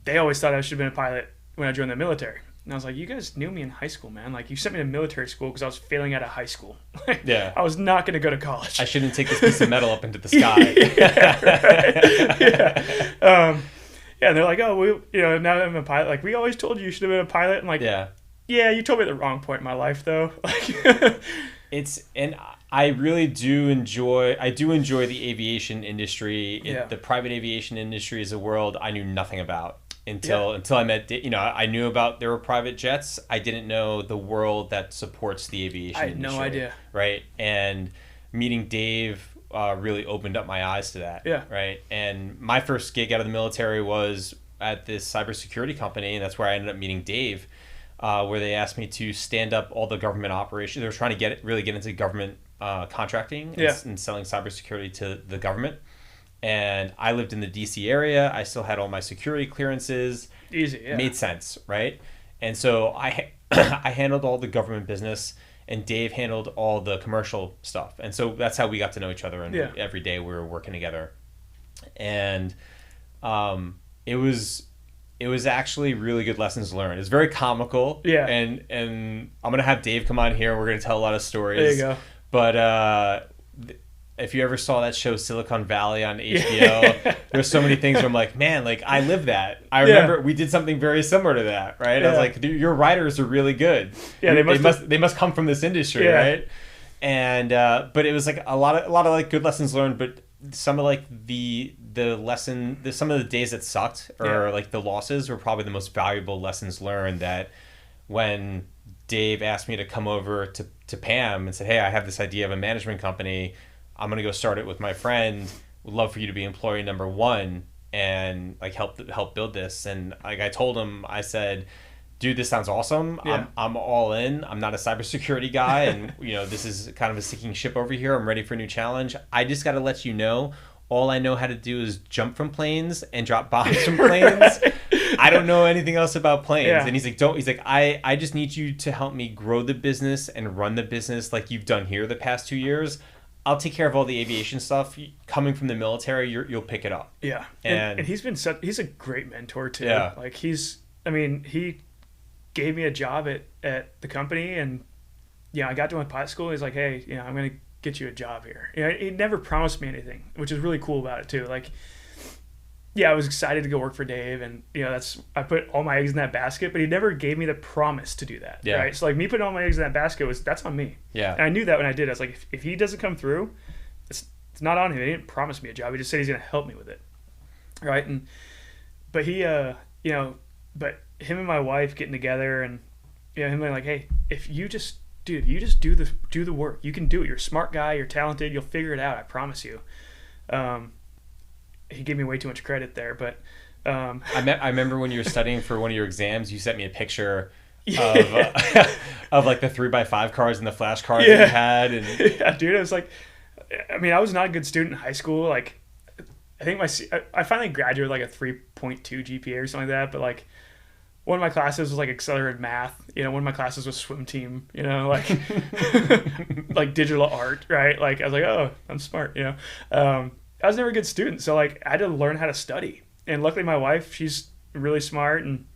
they always thought I should have been a pilot when I joined the military. And I was like, you guys knew me in high school, man. Like, you sent me to military school because I was failing out of high school. Yeah. I was not going to go to college. I shouldn't take this piece of metal up into the sky. Yeah, and they're like, oh, you know, now that I'm a pilot, like, we always told you should have been a pilot. And like, yeah, you told me at the wrong point in my life, though. And I really do enjoy the aviation industry. The private aviation industry is a world I knew nothing about. Until I met, you know, I knew about there were private jets. I didn't know the world that supports the aviation industry. I had no idea. Right. And meeting Dave really opened up my eyes to that. Yeah. Right. And my first gig out of the military was at this cybersecurity company. And that's where I ended up meeting Dave, where they asked me to stand up all the government operations. They were trying to really get into government contracting and selling cybersecurity to the government. And I lived in the DC area. I still had all my security clearances. Easy, yeah. Made sense, right? And so I handled all the government business, and Dave handled all the commercial stuff. And so that's how we got to know each other. And every day we were working together. And it was actually really good lessons learned. It's very comical. Yeah. And I'm gonna have Dave come on here. We're gonna tell a lot of stories. There you go. But if you ever saw that show Silicon Valley on HBO, there's so many things where I'm like, man, like I live that. I remember we did something very similar to that, right? I was like, your writers are really good. Yeah, they must come from this industry, right? And but it was like a lot of like good lessons learned. But some of like the lesson, some of the days that sucked or like the losses were probably the most valuable lessons learned. That when Dave asked me to come over to Pam and said, hey, I have this idea of a management company. I'm going to go start it with my friend. Would love for you to be employee number one and like help build this. And like I told him, I said, dude, this sounds awesome. Yeah. I'm all in. I'm not a cybersecurity guy, and this is kind of a sinking ship over here. I'm ready for a new challenge. I just got to let you know, all I know how to do is jump from planes and drop bombs from planes. Right. I don't know anything else about planes. Yeah. And he's like, I just need you to help me grow the business and run the business like you've done here the past 2 years. I'll take care of all the aviation stuff. Coming from the military, you'll pick it up. Yeah, and he's a great mentor too. Yeah, like he gave me a job at the company, and I got to my pilot school. He's like, hey, I'm gonna get you a job here. He never promised me anything, which is really cool about it too. Like, I was excited to go work for Dave, and I put all my eggs in that basket, but he never gave me the promise to do that. Yeah. Right. So like me putting all my eggs in that basket that's on me. Yeah. And I knew that when I did. I was like, if he doesn't come through, it's not on him. He didn't promise me a job. He just said he's gonna help me with it. Right. But but him and my wife getting together, and him being like, hey, if you just do the work, you can do it. You're a smart guy, you're talented, you'll figure it out, I promise you. He gave me way too much credit there, but I remember when you were studying for one of your exams, you sent me a picture of like the 3x5 cars and the flash cars that you had, and yeah, dude, it was like, I was not a good student in high school. Like, I think I finally graduated like a 3.2 GPA or something like that, but like one of my classes was like accelerated math. One of my classes was swim team. Like like digital art, right? Like I was like, oh, I'm smart. I was never a good student, so like I had to learn how to study. And luckily, my wife, she's really smart, and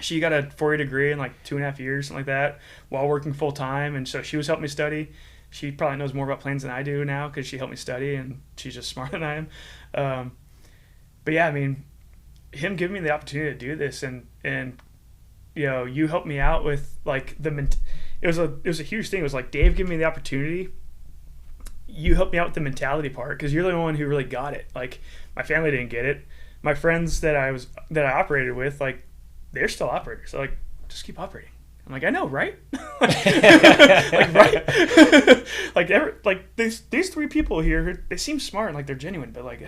she got a 4-year degree in like 2.5 years, something like that, while working full time. And so she was helping me study. She probably knows more about planes than I do now because she helped me study, and she's just smarter than I am. But yeah, him giving me the opportunity to do this, and you helped me out with like it was a huge thing. It was like Dave giving me the opportunity. You helped me out with the mentality part because you're the one who really got it. Like my family didn't get it. My friends that I operated with, like they're still operators. So like, just keep operating. I'm like, I know, right? Like, right? like these 3 people here, they seem smart and like they're genuine, but like,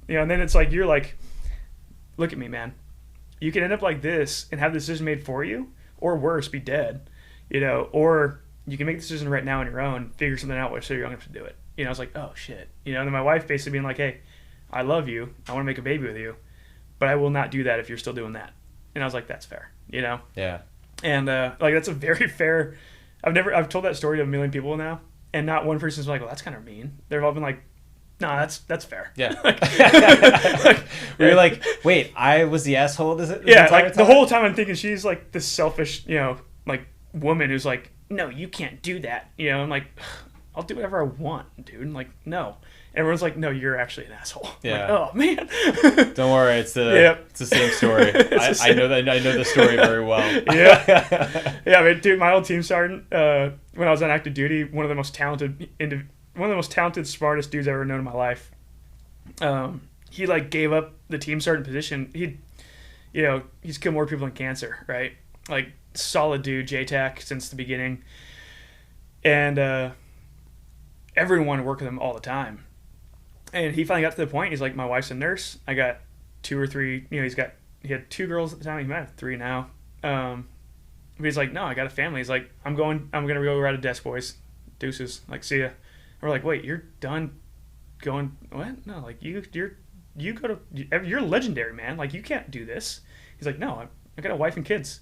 and then it's like, you're like, look at me, man. You can end up like this and have the decision made for you, or worse, be dead, or you can make the decision right now on your own, figure something out, so you don't have to do it. I was like, oh shit. And then my wife basically being like, hey, I love you. I want to make a baby with you, but I will not do that if you're still doing that. And I was like, that's fair, Yeah. And like that's a very fair. I've told that story to a million people now, and not one person's like, well, that's kind of mean. They've all been like, no, that's fair. Yeah. You're like, wait, I was the asshole this like the whole time I'm thinking she's like this selfish, like woman who's like, no, you can't do that. I'm like, I'll do whatever I want, dude. And like, no. Everyone's like, no, you're actually an asshole. Yeah. Like, oh man. Don't worry, it's the same story. I know the story very well. Yeah. Dude, my old team sergeant, when I was on active duty, one of the most talented, smartest dudes I've ever known in my life. He like gave up the team sergeant position. He's killed more people than cancer, right? Like solid dude, JTAC since the beginning, and everyone worked with him all the time. And he finally got to the point. He's like, my wife's a nurse. I got 2 or 3. He had 2 girls at the time. He might have 3 now. But he's like, no, I got a family. He's like, I'm gonna go ride a desk, boys. Deuces. Like, see ya. And we're like, wait, you're done going? What? No, like you're legendary, man. Like you can't do this. He's like, no, I got a wife and kids.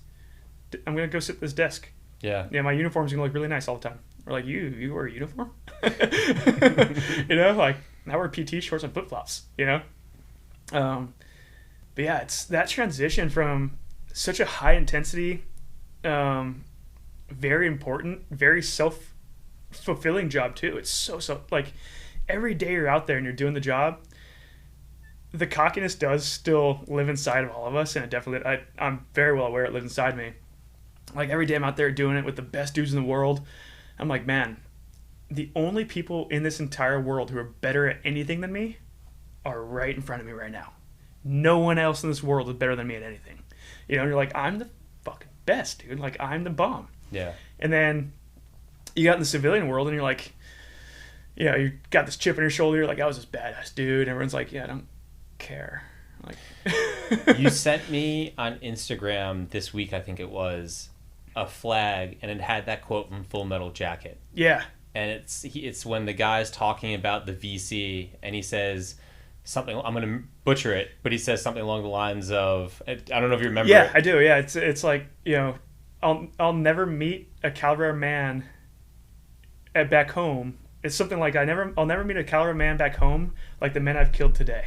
I'm gonna go sit at this desk. Yeah. My uniform's gonna look really nice all the time. We're like, you wear a uniform? Like I wear PT shorts and flip flops. But yeah, it's that transition from such a high intensity, very important, very self-fulfilling job too. It's so like every day you're out there and you're doing the job. The cockiness does still live inside of all of us, and it definitely, I'm very well aware it lives inside me. Like every day I'm out there doing it with the best dudes in the world. I'm like, man, the only people in this entire world who are better at anything than me are right in front of me right now. No one else in this world is better than me at anything. You know, and you're like, I'm the fucking best, dude. Like, I'm the bomb. Yeah. And then you got in the civilian world and you're like, you know, you got this chip on your shoulder. You're like, I was this badass dude. And everyone's like, yeah, I don't care. Like, You sent me on Instagram this week, I think it was, a flag, and it had that quote from Full Metal Jacket. yeah. And it's when the guy's talking about the VC, and he says something, I'm going to butcher it, but he says something along the lines of, I don't know if you remember Yeah, it. I do. Yeah, it's like, you know, I'll never meet a caliber man at back home. It's something like I'll never meet a caliber man back home like the men I've killed today.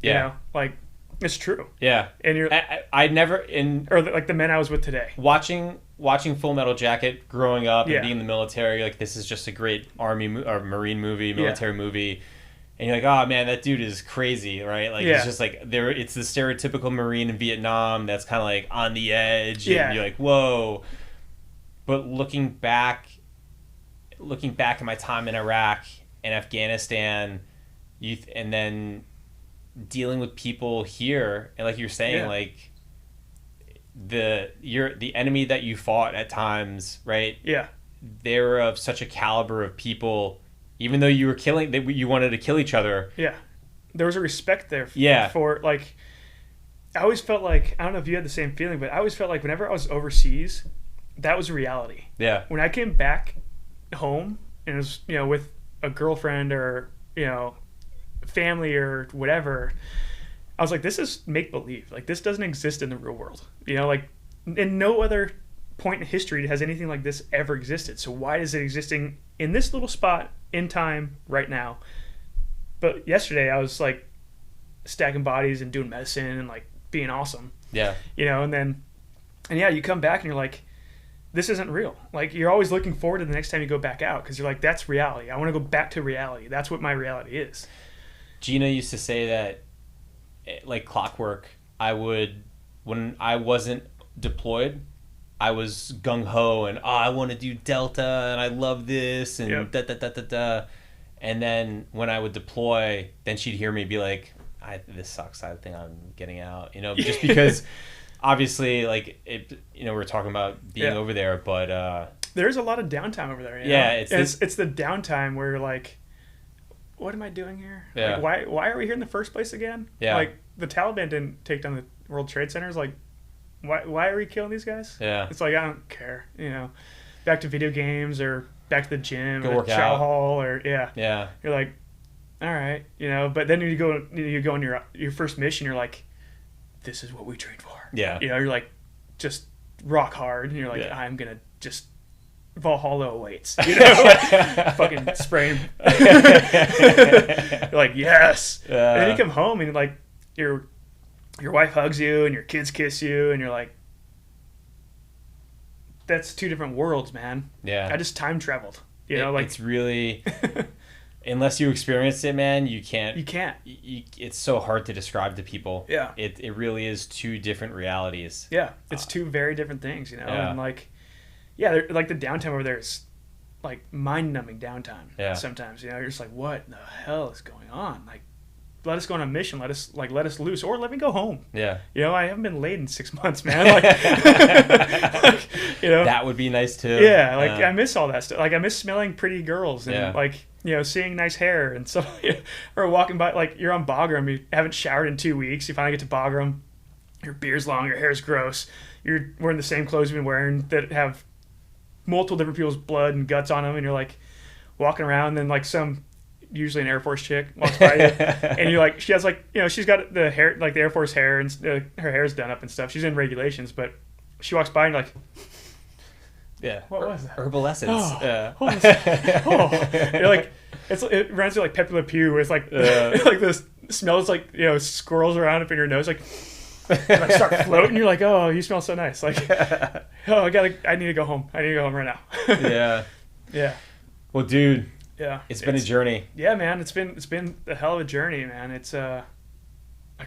You Yeah. know, like it's true. Yeah. And you're I never, in or like the men I was with today. watching Full Metal Jacket growing up and Yeah. being in the military, like, this is just a great army or marine movie, military movie. And you're like, oh man, that dude is crazy, right? Like, Yeah. it's just like it's the stereotypical Marine in Vietnam that's kind of like on the edge, Yeah. and you're like, whoa. But looking back at my time in Iraq and Afghanistan, and then dealing with people here, and like you're saying, Yeah. like the enemy that you fought at times, right? Yeah. They're of such a caliber of people. Even though you were you wanted to kill each other. Yeah. There was a respect there Yeah. for like I always felt like, I don't know if you had the same feeling, but I always felt like whenever I was overseas, that was reality. Yeah. When I came back home and it was, you know, with a girlfriend or, you know, family or whatever, I was like, this is make believe. Like, this doesn't exist in the real world. You know, like, in no other point in history has anything like this ever existed. So why is it existing in this little spot in time right now? But yesterday I was like stacking bodies and doing medicine and like being awesome. Yeah. You know, and yeah, you come back and you're like, this isn't real. Like, you're always looking forward to the next time you go back out because you're like, that's reality. I want to go back to reality. That's what my reality is. Gina used to say that, like clockwork, when I wasn't deployed, I was gung-ho and, I want to do Delta and I love this and Yep. da-da-da-da-da. And then when I would deploy, then she'd hear me be like, this sucks. I think I'm getting out, you know, just because obviously, like, it, you know, we're talking about being Yeah. over there, but There's a lot of downtime over there. You Yeah, know? It's the downtime where you're like, what am I doing here? Yeah. Like, why are we here in the first place again? Yeah. Like, the Taliban didn't take down the World Trade Centers. Like, why are we killing these guys? yeah. It's like, I don't care. You know, back to video games or back to the gym Go or work chow out. hall or Yeah. You're like, all right, you know. But then you go on your first mission. You're like, this is what we trained for. Yeah. You know, you're like, just rock hard, and you're like, Yeah. I'm gonna just Valhalla awaits. You know, like, fucking spraying. You're like, yes. And then you come home and like your wife hugs you and your kids kiss you and you're like, that's two different worlds, man. Yeah. I just time traveled. You know, like it's really, unless you experience it, man, you can't. you can't. It's so hard to describe to people. Yeah. It really is two different realities. Yeah, it's two very different things, you know. Yeah. And like, yeah, like the downtime over there is like mind-numbing downtime. Yeah. Sometimes, you know, you're just like, what the hell is going on? Like, let us go on a mission. Let us loose, or let me go home. Yeah. You know, I haven't been laid in 6 months, man. Like, you know. That would be nice too. Yeah, like I miss all that stuff. Like I miss smelling pretty girls and Yeah. like, you know, seeing nice hair and stuff. Or walking by, like you're on Bagram, you haven't showered in 2 weeks. You finally get to Bagram, your beard's long, your hair's gross. You're wearing the same clothes you've been wearing that have multiple different people's blood and guts on them, and you're like walking around. And then like usually an Air Force chick walks by you, and you're like, she has like, you know, she's got the hair like the Air Force hair, and her hair's done up and stuff. She's in regulations, but she walks by and you're like, Yeah. what was that? Herbal essence. Oh. Yeah. You're like, it reminds me of like Pepe Le Pew, where it's like like this smells like, you know, squirrels around up in your nose, like start floating. You're like, oh, you smell so nice. Like, oh, I need to go home. I need to go home right now. Yeah. Yeah. Well, dude, Yeah. it's been a journey. Yeah, man. It's been a hell of a journey, man. It's I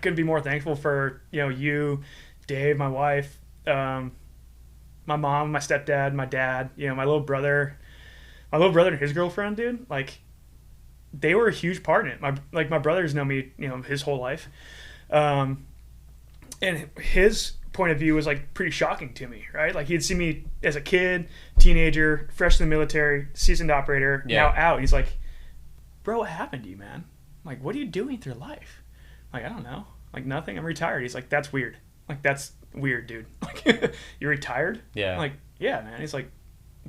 couldn't be more thankful for, you know, you, Dave, my wife, my mom, my stepdad, my dad, you know, my little brother and his girlfriend, dude. Like, they were a huge part in it. My brothers know me, his whole life. And his point of view was like pretty shocking to me, right? Like he'd see me as a kid, teenager, fresh in the military, seasoned operator, now out. And he's like, bro, what happened to you, man? I'm like, what are you doing with your life? I'm like, I don't know. Like nothing. I'm retired. He's like, that's weird. Like, that's weird, dude. Like, you're retired? Yeah. I'm like, yeah, man. He's like,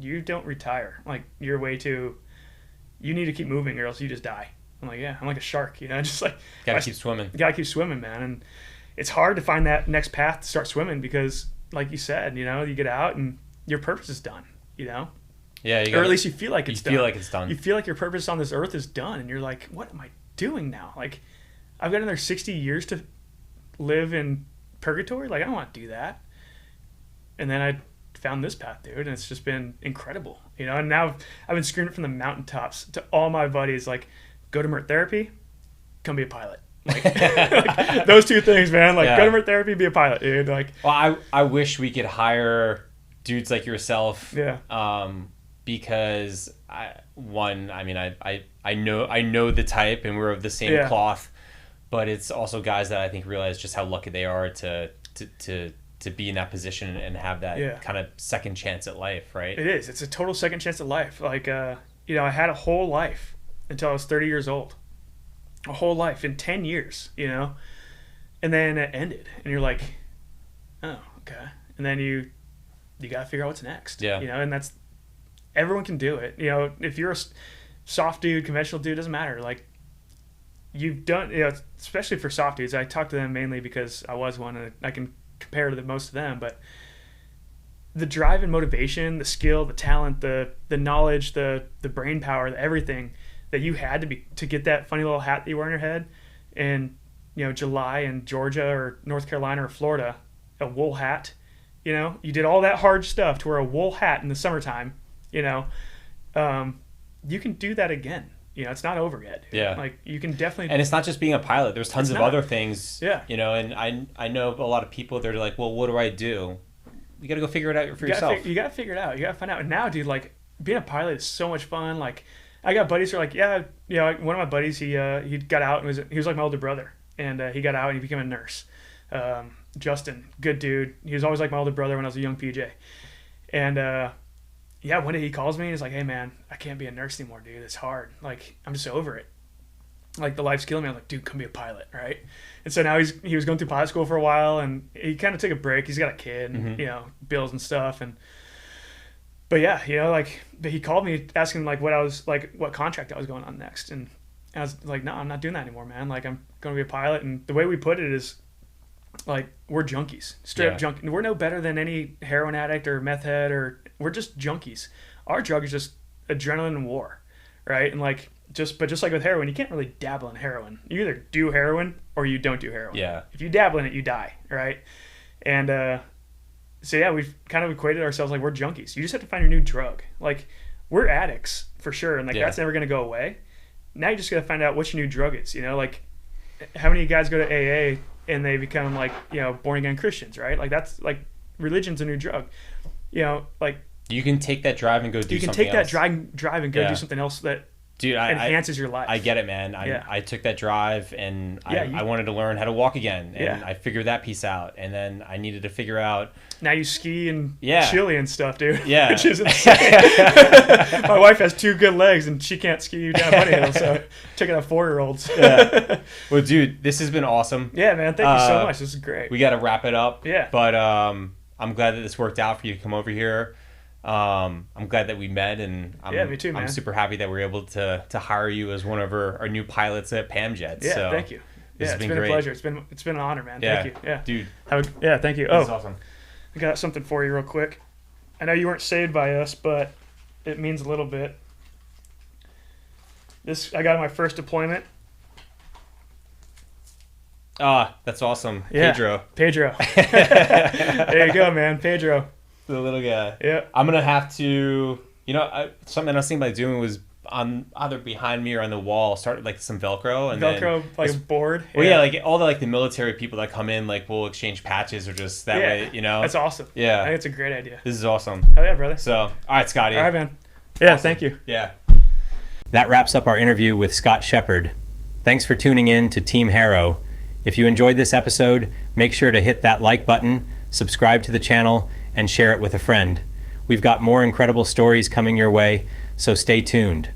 you don't retire. Like, you're way too, you need to keep moving or else you just die. I'm like, yeah, I'm like a shark, just like. Gotta keep swimming. Gotta keep swimming, man. And it's hard to find that next path to start swimming because, like you said, you get out and your purpose is done, Yeah. Or at least you feel like it's done. You feel like it's done. You feel like your purpose on this earth is done. And you're like, what am I doing now? Like, I've got another 60 years to live in purgatory. Like, I don't want to do that. And then I found this path, dude, and it's just been incredible, and now I've been screaming from the mountaintops to all my buddies, like, go to MERT therapy, come be a pilot. Like, like those two things, man. Like, go to MERT therapy, be a pilot, dude. Like, well, I wish we could hire dudes like yourself. Yeah. Because I know the type, and we're of the same cloth, but it's also guys that I think realize just how lucky they are to be in that position and have that kind of second chance at life, right? It is. It's a total second chance at life. Like, I had a whole life until I was 30 years old. A whole life in 10 years, and then it ended. And you're like, oh, okay. And then you got to figure out what's next. Yeah. And that's, everyone can do it. If you're a soft dude, conventional dude, doesn't matter. Like, you've done, especially for soft dudes. I talk to them mainly because I was one, and I can compare to most of them, but the drive and motivation, the skill, the talent, the knowledge, the brain power, everything that you had to get that funny little hat that you wear on your head in July in Georgia or North Carolina or Florida, a wool hat, you did all that hard stuff to wear a wool hat in the summertime, you can do that again. It's not over yet. Dude. Yeah. Like, you can definitely... And it's not just being a pilot. There's tons of other things. Yeah. And I know a lot of people, they're like, well, what do I do? You got to go figure it out for yourself. You got to figure it out. You got to find out. And now, dude, like, being a pilot is so much fun. Like, I got buddies who are like, like one of my buddies, he got out and he was like my older brother. And he got out and he became a nurse. Justin, good dude. He was always like my older brother when I was a young PJ. And... one day he calls me and he's like, hey, man, I can't be a nurse anymore, dude. It's hard. Like, I'm just over it. Like, the life's killing me. I'm like, dude, come be a pilot, right? And so now he was going through pilot school for a while, and he kind of took a break. He's got a kid, and, bills and stuff. But he called me asking, like, what contract I was going on next. And I was like, no, I'm not doing that anymore, man. Like, I'm going to be a pilot. And the way we put it is, like, we're junkies, straight up junkies. We're no better than any heroin addict or meth head, or we're just junkies. Our drug is just adrenaline and war, right? And like, just like with heroin, you can't really dabble in heroin. You either do heroin or you don't do heroin. Yeah. If you dabble in it, you die, right? And we've kind of equated ourselves like we're junkies. You just have to find your new drug. Like, we're addicts for sure, and like that's never gonna go away. Now you just gotta find out what your new drug is. Like, how many guys go to AA and they become like, born again Christians, right? Like, that's like, religion's a new drug. Like, you can take that drive and go do something else. You can take that drive and go do something else that enhances your life. I get it, man. I took that drive and I wanted to learn how to walk again, and I figured that piece out, and then I needed to figure out. Now you ski in Chile and stuff, dude. Yeah. Which is insane. My wife has 2 good legs and she can't ski down Bunny Hill, so taking out 4-year-olds. Yeah. Well, dude, this has been awesome. Yeah, man. Thank you so much. This is great. We got to wrap it up. Yeah. But I'm glad that this worked out for you to come over here. I'm glad that we met, and me too, man. I'm super happy that we're able to hire you as one of our new pilots at PAMJet. Yeah, so thank you. It's been great. A pleasure. It's been an honor, man. Yeah. Thank you. Yeah, dude. Thank you. This is awesome. I got something for you real quick. I know you weren't saved by us, but it means a little bit. I got my first deployment. That's awesome. Yeah. Pedro. There you go, man. Pedro. The little guy. Yeah. I'm going to have to, something I was thinking about doing was on either behind me or on the wall, start like some Velcro. And like a board. Well, yeah, like all the military people that come in, like we'll exchange patches or just that way, That's awesome. Yeah. I think it's a great idea. This is awesome. Hell yeah, brother. So, all right, Scotty. All right, man. Yeah, awesome. Thank you. Yeah. That wraps up our interview with Scott Shepard. Thanks for tuning in to Team Harrow. If you enjoyed this episode, make sure to hit that like button, subscribe to the channel, and share it with a friend. We've got more incredible stories coming your way, so stay tuned.